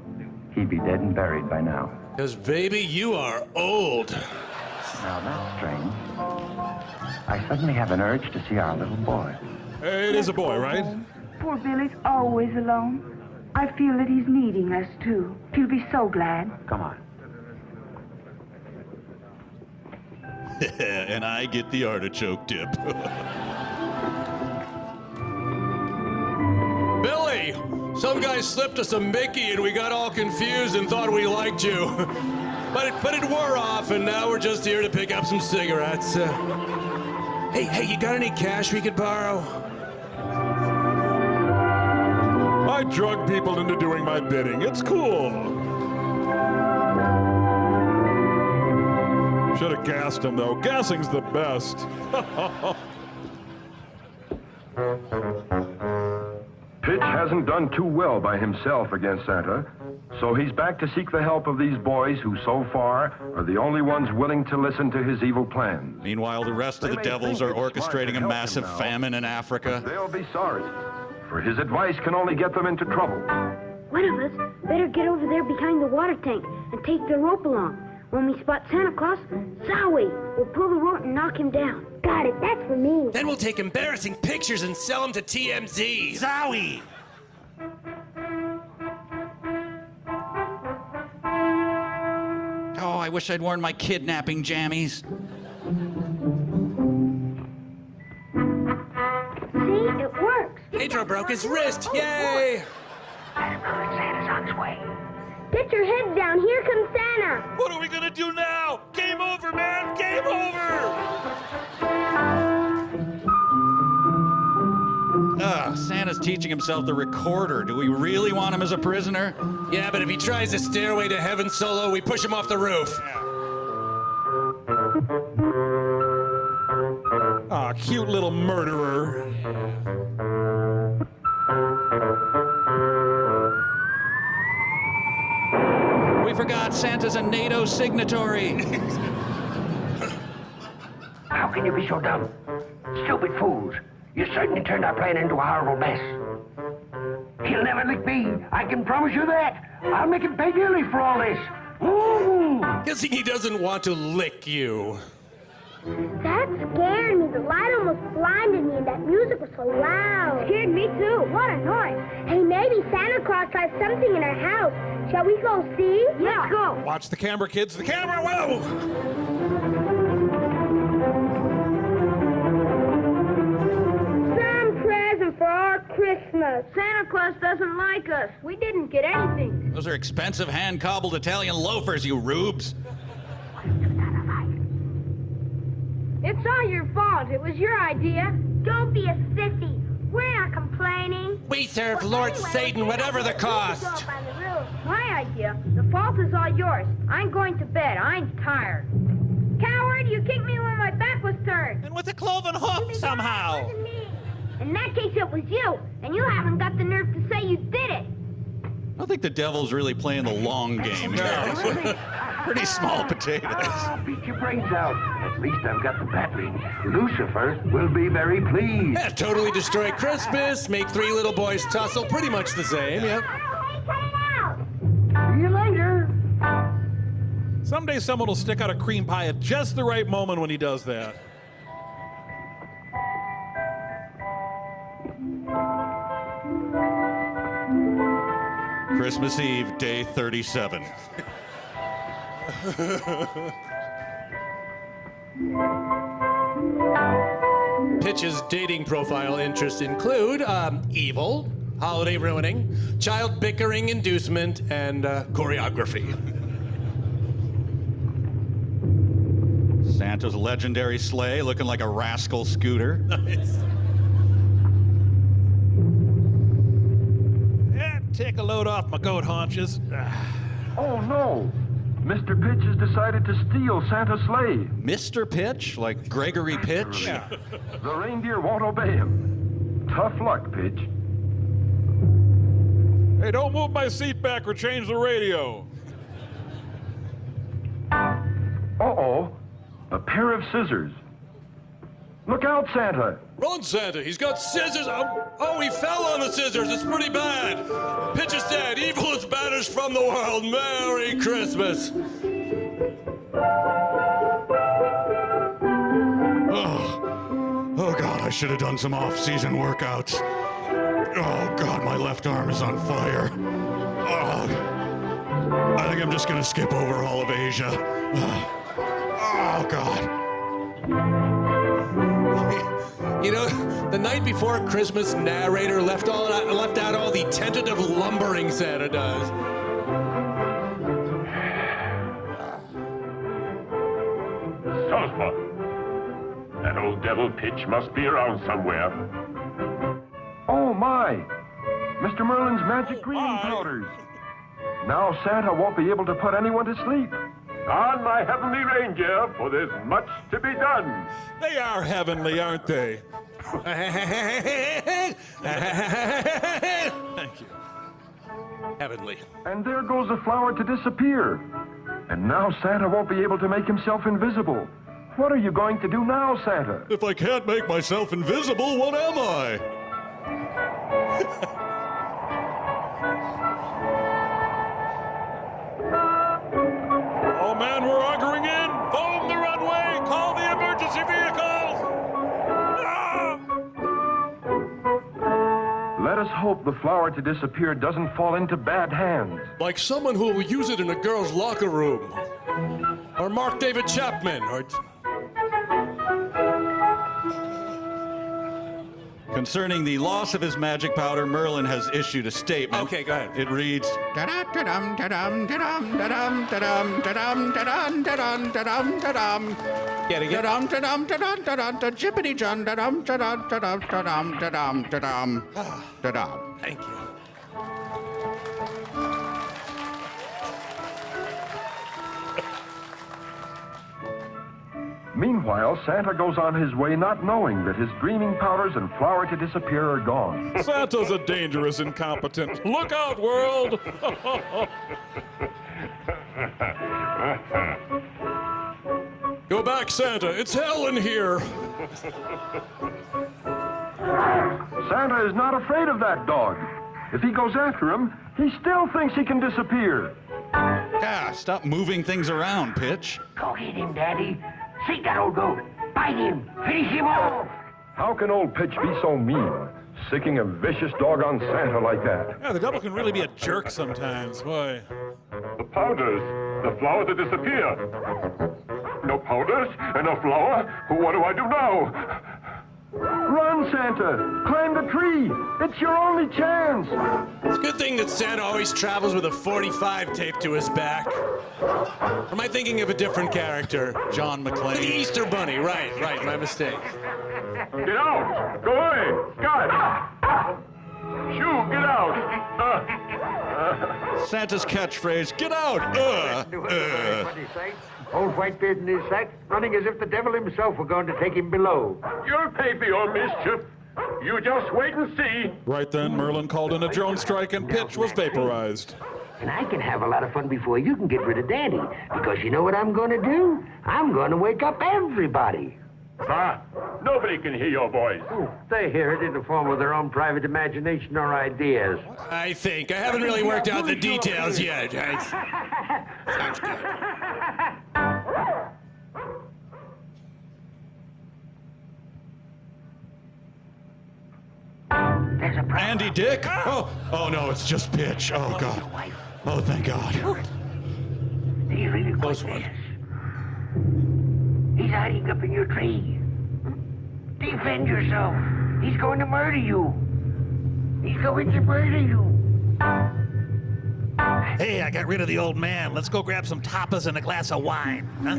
he'd be dead and buried by now. Because, baby, you are old. Now that's strange. I suddenly have an urge to see our little boy. It is a boy, right? Poor Billy's always alone. I feel that he's needing us, too. He'll be so glad. Come on. And I get the artichoke dip. Billy, some guy slipped us a Mickey and we got all confused and thought we liked you. But it wore off and now we're just here to pick up some cigarettes. Hey, you got any cash we could borrow? I drug people into doing my bidding. It's cool. Should have gassed him, though. Gassing's the best. Pitch hasn't done too well by himself against Santa, so he's back to seek the help of these boys who so far are the only ones willing to listen to his evil plans. Meanwhile, the rest of the devils are orchestrating a massive famine in Africa. They'll be sorry, for his advice can only get them into trouble. One of us better get over there behind the water tank and take the rope along. When we spot Santa Claus, Zowie will pull the rope and knock him down. Got it, that's for me. Then we'll take embarrassing pictures and sell them to TMZ. Zowie! Oh, I wish I'd worn my kidnapping jammies. See, it works. Pedro broke his wrist. Yay! Santa's on his way. Get your head down, here comes Santa. What are we gonna do now? Game over, man! Game over! Santa's teaching himself the recorder. Do we really want him as a prisoner? Yeah, but if he tries the Stairway to Heaven solo, we push him off the roof. Ah, cute little murderer. We forgot Santa's a NATO signatory. How can you be so dumb? Stupid fools. You certainly turned our plan into a horrible mess. He'll never lick me. I can promise you that. I'll make him pay dearly for all this. Ooh. Guessing he doesn't want to lick you. That scared me. The light almost blinded me and that music was so loud. Scared me too. What a noise. Hey, maybe Santa Claus has something in our house. Shall we go see? Yeah. Let's go. Watch the camera, kids. The camera, whoa! Some present for our Christmas. Santa Claus doesn't like us. We didn't get anything. Those are expensive hand-cobbled Italian loafers, you rubes. It's all your fault. It was your idea. Don't be a sissy. We're not complaining. We serve Lord Satan, whatever the cost. My idea. The fault is all yours. I'm going to bed. I'm tired. Coward, you kicked me when my back was turned. And with a cloven hoof somehow. In that case, it was you. And you haven't got the nerve to say you did it. I don't think the devil's really playing the long game here. Pretty small potatoes. I'll beat your brains out. At least I've got the battery. Lucifer will be very pleased. Yeah, totally destroy Christmas, make three little boys tussle, pretty much the same, yeah. See you later. Someday someone will stick out a cream pie at just the right moment when he does that. Christmas Eve, day 37. Pitch's dating profile interests include evil, holiday ruining, child bickering inducement, and choreography. Santa's legendary sleigh looking like a rascal scooter. Nice. Yeah, take a load off my goat haunches. Oh, no. Mr. Pitch has decided to steal Santa's sleigh. Mr. Pitch? Like Gregory Pitch? Yeah. The reindeer won't obey him. Tough luck, Pitch. Hey, don't move my seat back or change the radio. Uh-oh. A pair of scissors. Look out, Santa. Run, Santa. He's got scissors. Oh, he fell on the scissors. It's pretty bad. Pitch is dead. Evil is banished from the world. Merry Christmas. Oh, God, I should have done some off-season workouts. Oh, God, my left arm is on fire. Oh, I think I'm just going to skip over all of Asia. Oh, God. You know, the night before Christmas, narrator left out all the tentative lumbering Santa does. Sulfur. That old devil Pitch must be around somewhere. Oh, my! Mr. Merlin's magic greening powders. Now Santa won't be able to put anyone to sleep. On my heavenly reindeer, for there's much to be done. They are heavenly, aren't they? Thank you. Heavenly. And there goes the flower to disappear. And now Santa won't be able to make himself invisible. What are you going to do now, Santa? If I can't make myself invisible, what am I? Oh, man, we're anchoring in. Foam the runway. Call the emergency vehicles. Let us hope the flower to disappear doesn't fall into bad hands. Like someone who will use it in a girl's locker room. Or Mark David Chapman. Or... Concerning the loss of his magic powder, Merlin has issued a statement. Okay, go ahead. It reads, Da-da-da-dum, da-dum, da-dum, da-dum, da-dum, da-dum, da-dum, da-dum, da-dum, da-dum. Get it, get it. Da-dum, da-dum, da-dum, da-dum, da jippity jun, da-dum, da-dum, da-dum, da-dum, da-dum, da-dum, da-dum. Thank you. Meanwhile, Santa goes on his way not knowing that his dreaming powders and flower to disappear are gone. Santa's a dangerous incompetent. Look out, world! Go back, Santa. It's hell in here. Santa is not afraid of that dog. If he goes after him, he still thinks he can disappear. ah, stop moving things around, Pitch. Go get him, Daddy. See that old goat. Bite him. Finish him off. How can old Pitch be so mean, sicking a vicious dog on Santa like that? Yeah, the devil can really be a jerk sometimes, boy. The powders. The flower to disappear. No powders and no flower. What do I do now? Run, Santa! Climb the tree! It's your only chance! It's a good thing that Santa always travels with a 45 taped to his back. Or am I thinking of a different character? John McClane. The Easter Bunny, right, my mistake. Get out! Go away! Scott! Shoo, get out! Santa's catchphrase, get out! What do you say? Old Whitebeard in his sack, running as if the devil himself were going to take him below. You'll pay for your mischief. You just wait and see. Right then, Merlin called in a drone strike and Pitch was vaporized. And I can have a lot of fun before you can get rid of Danny. Because you know what I'm going to do? I'm going to wake up everybody. Bah! Nobody can hear your voice. They hear it in the form of their own private imagination or ideas. I think. I haven't really worked out the details yet. Sounds good. There's a problem. Andy Dick? Oh no, it's just Pitch. Oh, God. Oh, thank God. He's really Close quite one. fast. He's hiding up in your tree. Defend yourself. He's going to murder you. He's going to murder you. Hey, I got rid of the old man. Let's go grab some tapas and a glass of wine, huh?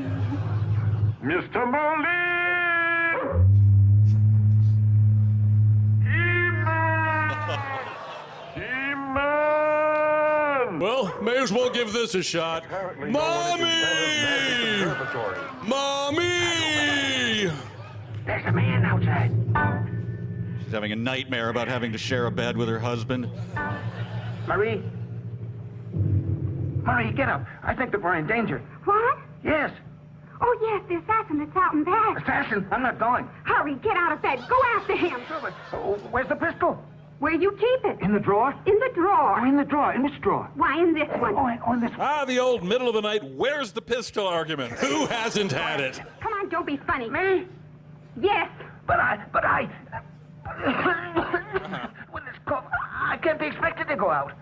Mr. Merlin! He-Man! Well, may as well give this a shot. Mommy! Mommy! There's a man outside. She's having a nightmare about having to share a bed with her husband. Marie? Marie, get up. I think that we're in danger. What? Yes. Oh, yes, the assassin that's out in back. Assassin, I'm not going. Hurry, get out of bed. Go after him. Where's the pistol? Where you keep it? In the drawer? In the drawer. Oh, in the drawer. In which drawer? Why, in this one. Oh, in this one. Ah, the old middle of the night, where's the pistol argument? Who hasn't had it? Come on, don't be funny. Me? Yes. But I... With this cough, I can't be expected to go out.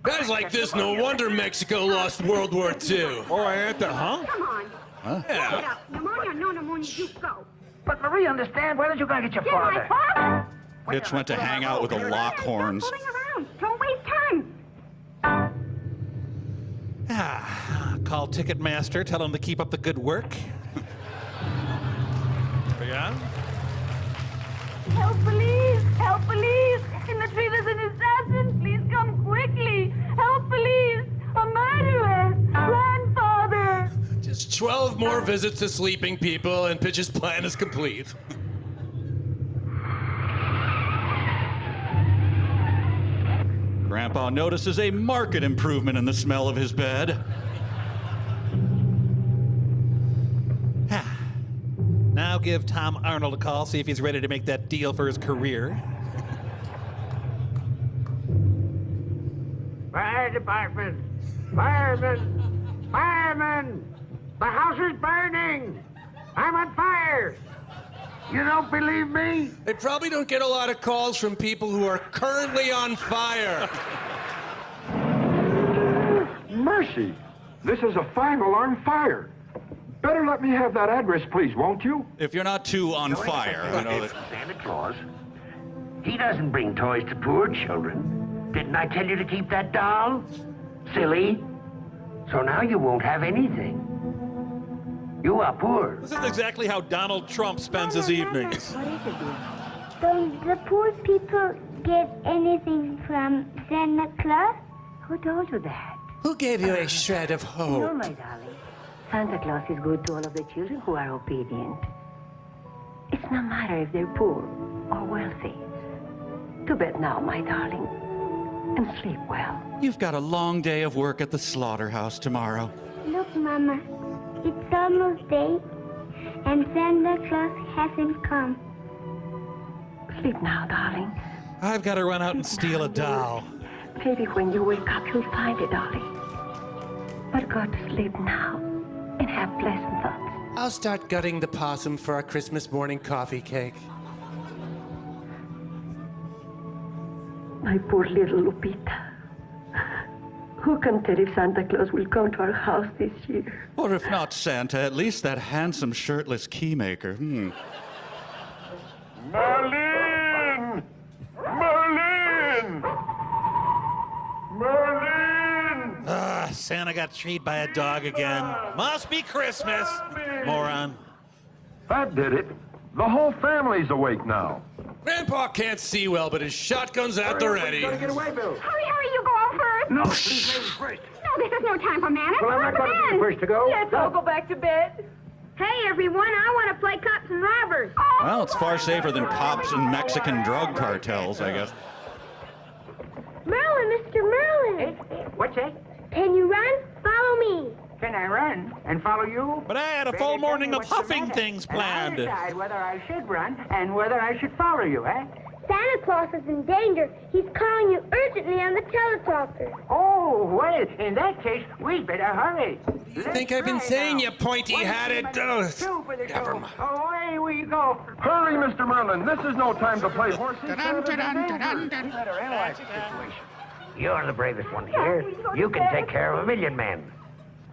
Guys like this, no wonder Mexico lost World War II. Oh, Auntie, huh? Come on. Huh? Get up. Pneumonia, no pneumonia, you go. But Marie, understand, where did you go get your Get my father? father. Bitch went to hang out with the Lockhorns. Stop fooling around. Don't waste time. Call Ticketmaster, tell him to keep up the good work. Yeah? Help, police! Help, police! In the tree there's an assassin. Please come quickly. Help, police! A murderer! Grandfather! Just 12 more visits to sleeping people, and Pitch's plan is complete. Grandpa notices a marked improvement in the smell of his bed. Now give Tom Arnold a call, see if he's ready to make that deal for his career. Fire department! Firemen! Firemen! The house is burning! I'm on fire! You don't believe me? They probably don't get a lot of calls from people who are currently on fire. Mercy! This is a 5-alarm fire. Better let me have that address, please, won't you? If you're not too on No, fire, I know that. Santa Claus. He doesn't bring toys to poor children. Didn't I tell you to keep that doll? Silly. So now you won't have anything. You are poor. This is exactly how Donald Trump spends his evenings. What is it, dear? Don't the poor people get anything from Santa Claus? Who told you that? Who gave you a shred of No, hope? my darling. Santa Claus is good to all of the children who are obedient. It's no matter if they're poor or wealthy. To bed now, my darling, and sleep well. You've got a long day of work at the slaughterhouse tomorrow. Look, Mama. It's almost day, and Santa Claus hasn't come. Sleep now, darling. I've got to run out and steal a doll. Maybe when you wake up, you'll find it, darling. But go to sleep now and have pleasant thoughts. I'll start gutting the possum for our Christmas morning coffee cake. My poor little Lupita. Who can tell if Santa Claus will come to our house this year? Or if not Santa, at least that handsome shirtless keymaker. Merlin! Merlin! Merlin! Santa got treated by a dog again. Must be Christmas, moron. That did it. The whole family's awake now. Grandpa can't see well, but his shotgun's at the ready. Gotta get away, Bill. Hurry, you go on first. No, please, ladies first. No, this is no time for manners. Well, I'm not Let going to them be in. the first to go. Let's all go back to bed. Hey, everyone, I want to play cops and robbers. Well, it's far safer than cops and Mexican drug cartels, I guess. Merlin, Mr. Merlin. What's that? Can you run? Follow me. Can I run and follow you? But I had a full morning of huffing things planned. And I'll decide whether I should run and whether I should follow you, eh? Santa Claus is in danger. He's calling you urgently on the teletalker. Oh, well, in that case, we'd better hurry. You think I've been saying, you pointy-hatted? Never mind. Away we go. Hurry, Mr. Merlin. This is no time to play horsey. You're the bravest one here. You can take care of 1,000,000 men.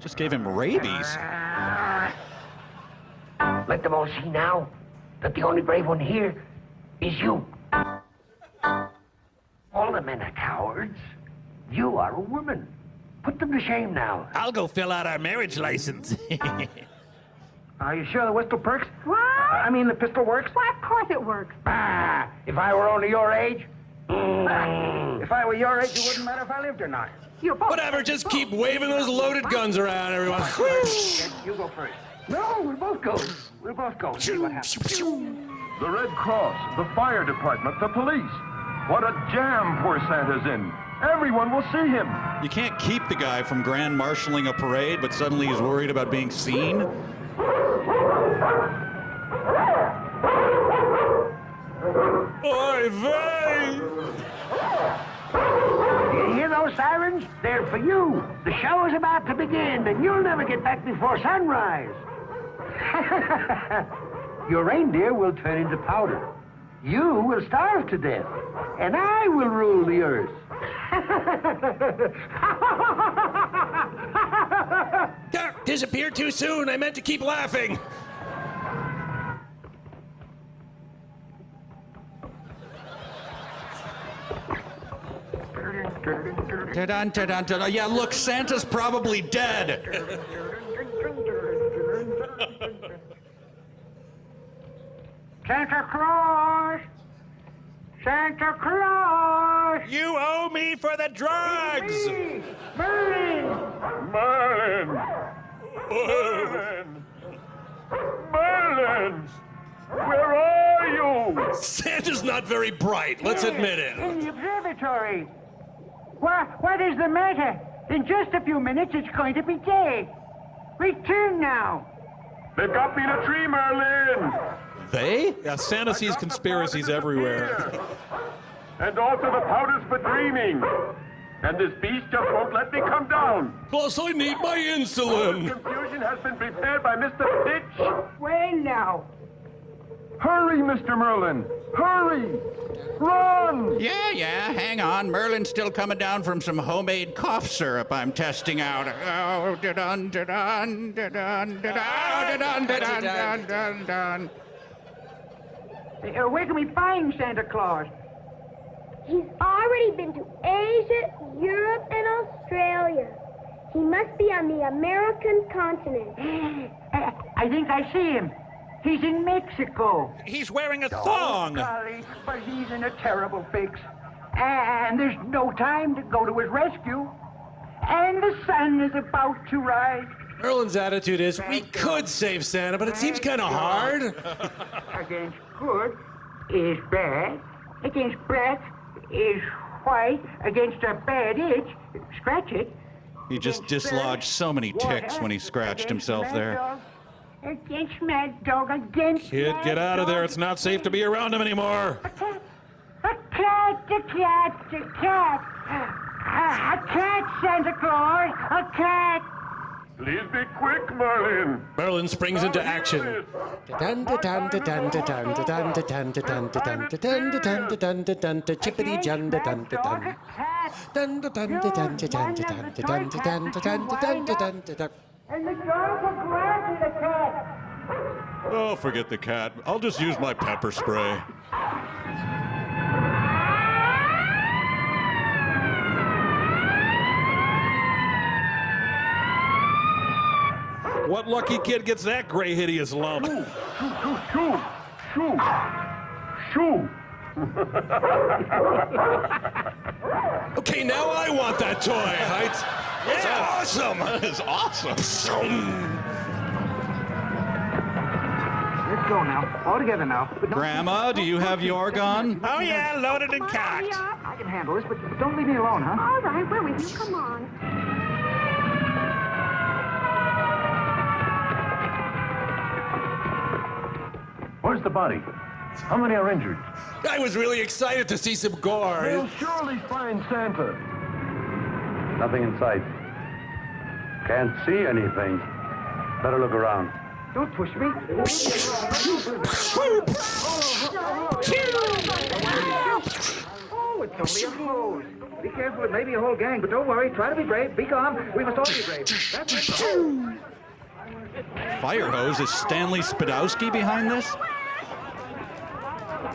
Just gave him rabies. Let them all see now that the only brave one here is you. All the men are cowards. You are a woman. Put them to shame now. I'll go fill out our marriage license. Are you sure the whistle perks? What? I mean, the pistol works? Why, of course it works. Ah, if I were only your age. If I were your age, it wouldn't matter if I lived or not. Whatever, just keep waving those loaded guns around, everyone. You go first. No, we'll both go. We'll both go. See what happens. The Red Cross, the fire department, the police. What a jam poor Santa's in. Everyone will see him. You can't keep the guy from grand marshaling a parade, but suddenly he's worried about being seen. Oy vey! You hear those sirens? They're for you. The show is about to begin, and you'll never get back before sunrise. Your reindeer will turn into powder. You will starve to death, and I will rule the earth. Disappeared too soon. I meant to keep laughing. Ta-dun, ta-dun, ta-dun. Yeah, look, Santa's probably dead. Santa Claus! Santa Claus! You owe me for the drugs! Merlin! Merlin! Merlin! Merlin! Where are you? Santa's not very bright, let's admit it. In the observatory. What is the matter? In just a few minutes, it's going to be day. Return now. They've got me in a tree, Merlin! They? Yeah, Santa sees conspiracies everywhere. And also the powders for dreaming. And this beast just won't let me come down. Plus, I need my insulin. Confusion has been prepared by Mr. Pitch. Well now. Hurry, Mr. Merlin! Hurry! Run! Yeah, hang on. Merlin's still coming down from some homemade cough syrup I'm testing out. Oh, da-dun, da-dun, da-dun, da-dun, da-dun, da-dun, da-dun, da-dun. Where can we find Santa Claus? He's already been to Asia, Europe, and Australia. He must be on the American continent. I think I see him. He's in Mexico. He's wearing a thong. Golly, but he's in a terrible fix. And there's no time to go to his rescue. And the sun is about to rise. Merlin's attitude is, we could save Santa, but it seems kind of hard. Against good is bad. Against black is white. Against a bad itch, scratch it. He just dislodged so many ticks when he scratched himself there. Against Mad Dog, against Kid, get out of there. It's not safe to be around him anymore. A cat, Santa Claus, a cat. Please be quick, Merlin. Merlin springs into action. Chippity dun dun dun dun dun dun dun dun dun. And the dogs are glad to the cat. Oh, forget the cat. I'll just use my pepper spray. What lucky kid gets that gray hideous lump? Shoo! Okay, now I want that toy. It's awesome. That is awesome. Let's go now. All together now. But don't- Grandma, do you have your gun? Oh, yeah, loaded and cocked. I can handle this, but don't leave me alone, huh? All right, we're with you. Come on. Where's the body? How many are injured? I was really excited to see some gore. They'll surely find Santa. Nothing in sight. Can't see anything. Better look around. Don't push me. Oh, it's only a hose. Be careful, it may be a whole gang, but don't worry. Try to be brave. Be calm. We must all be brave. That's it. Fire hose? Is Stanley Spadowski behind this?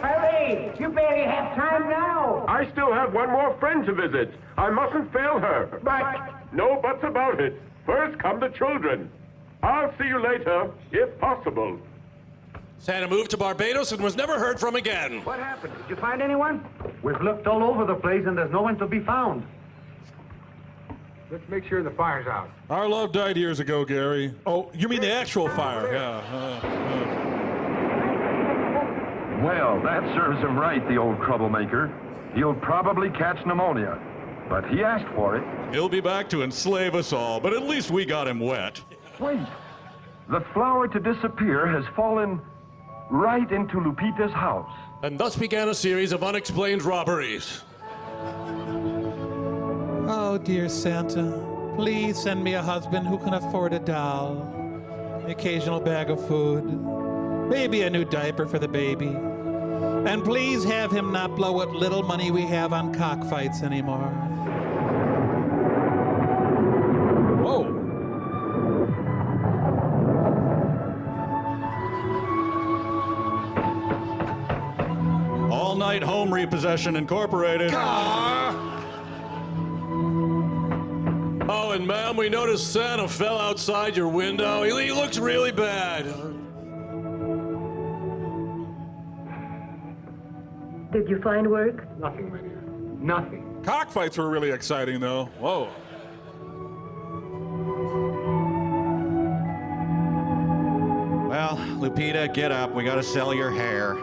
Hurry! You barely have time now. I still have one more friend to visit. I mustn't fail her. But No buts about it. First come the children. I'll see you later, if possible. Santa moved to Barbados and was never heard from again. what happened? Did you find anyone? We've looked all over the place and there's no one to be found. Let's make sure the fire's out. Our love died years ago, Gary. Oh, you mean the actual fire? Yeah. Well, that serves him right, the old troublemaker. He'll probably catch pneumonia, but he asked for it. He'll be back to enslave us all, but at least we got him wet. Wait. The flower to disappear has fallen right into Lupita's house. And thus began a series of unexplained robberies. Oh, dear Santa, please send me a husband who can afford a doll, an occasional bag of food, maybe a new diaper for the baby, And please have him not blow what little money we have on cockfights anymore. Whoa. All Night Home Repossession Incorporated. Oh, and ma'am, we noticed Santa fell outside your window. He looks really bad. Did you find work? Nothing, my dear. Nothing. Cockfights were really exciting, though. Whoa. Well, Lupita, get up. We gotta sell your hair.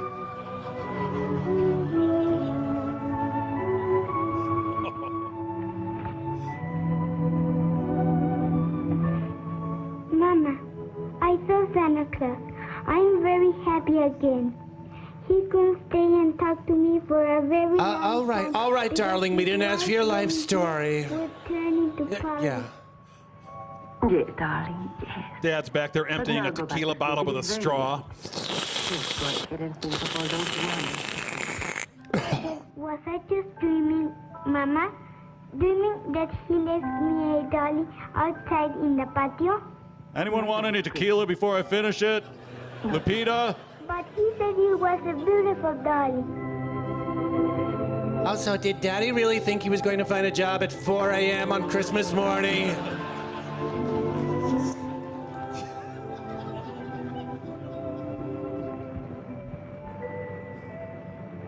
Mama, I saw Santa Claus. I'm very happy again. He's going to stay and talk to me for a very long time. All right, darling. We didn't ask for your life story. We're turning to Polly. Yeah. Yes, darling, yes. Dad's back there emptying a tequila bottle with a straw. Just go ahead and think of all those ones. Was I just dreaming, Mama? Dreaming that he left me a dolly outside in the patio? Anyone want any tequila before I finish it? Lupita? But he said he was a beautiful dolly. Also, did Daddy really think he was going to find a job at 4 a.m. on Christmas morning?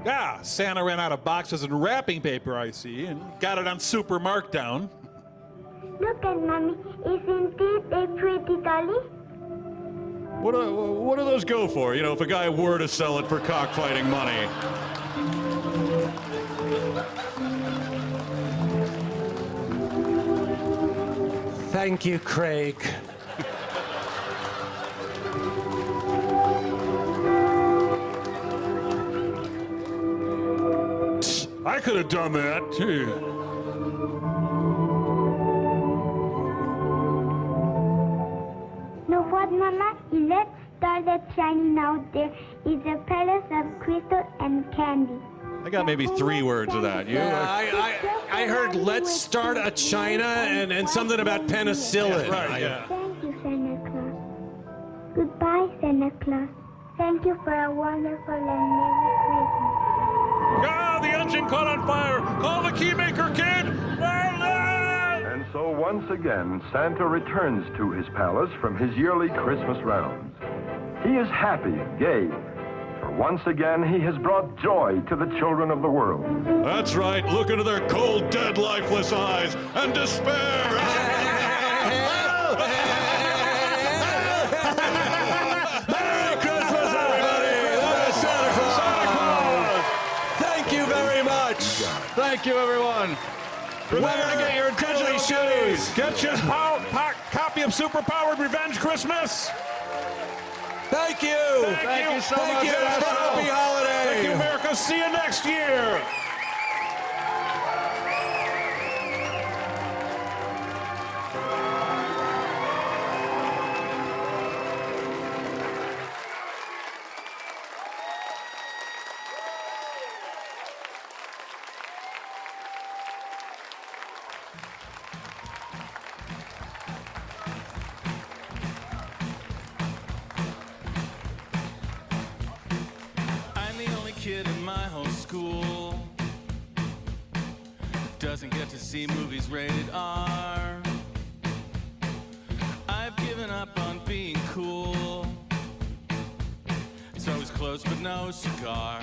Yeah, Santa ran out of boxes and wrapping paper, I see, and got it on Super Markdown. Look at Mommy. Isn't it a pretty dolly? What do those go for? You know, if a guy were to sell it for cockfighting money. Thank you, Craig. I could have done that, too. Know what, Mama? In that star that's shining out there is a palace of crystal and candy. I got maybe 3 words of that. You? I heard let's start a China and something about penicillin. Right, yeah. Thank you, Santa Claus. Goodbye, Santa Claus. Thank you for a wonderful and Merry Christmas. Ah, the engine caught on fire! Call the keymaker kid! And so once again, Santa returns to his palace from his yearly Christmas rounds. He is happy and gay, for once again he has brought joy to the children of the world. That's right. Look into their cold, dead, lifeless eyes and despair. Merry Christmas, everybody! That is Santa Claus! Thank you very much! Thank you, everyone. Remember to get your digital shoes. Get your copy of Superpowered Revenge Christmas. Thank you! Thank you so much. Thank you! Happy holiday! Thank you, America. See you next year. I'm the only kid in my whole school who doesn't get to see movies rated R. I've given up on being cool. It's always close but no cigar.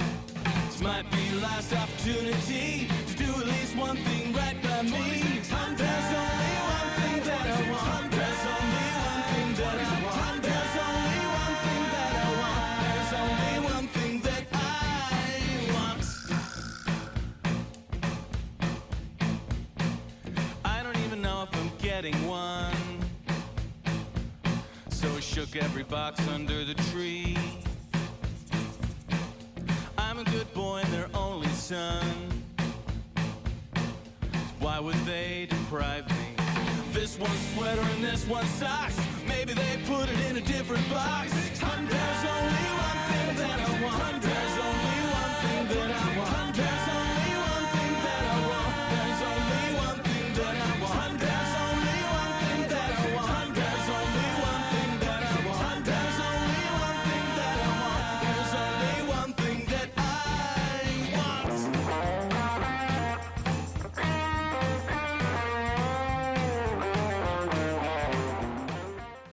This might be the last opportunity to do at least one thing right by me. There's only one thing that I want. There's only one thing that I want. There's only one thing that I want. There's only one thing that I want. I don't even know if I'm getting one. So I shook every box under the tree. I'm a good boy and their only son. Why would they deprive me? This one's sweater and this one's socks. Maybe they put it in a different box. There's only one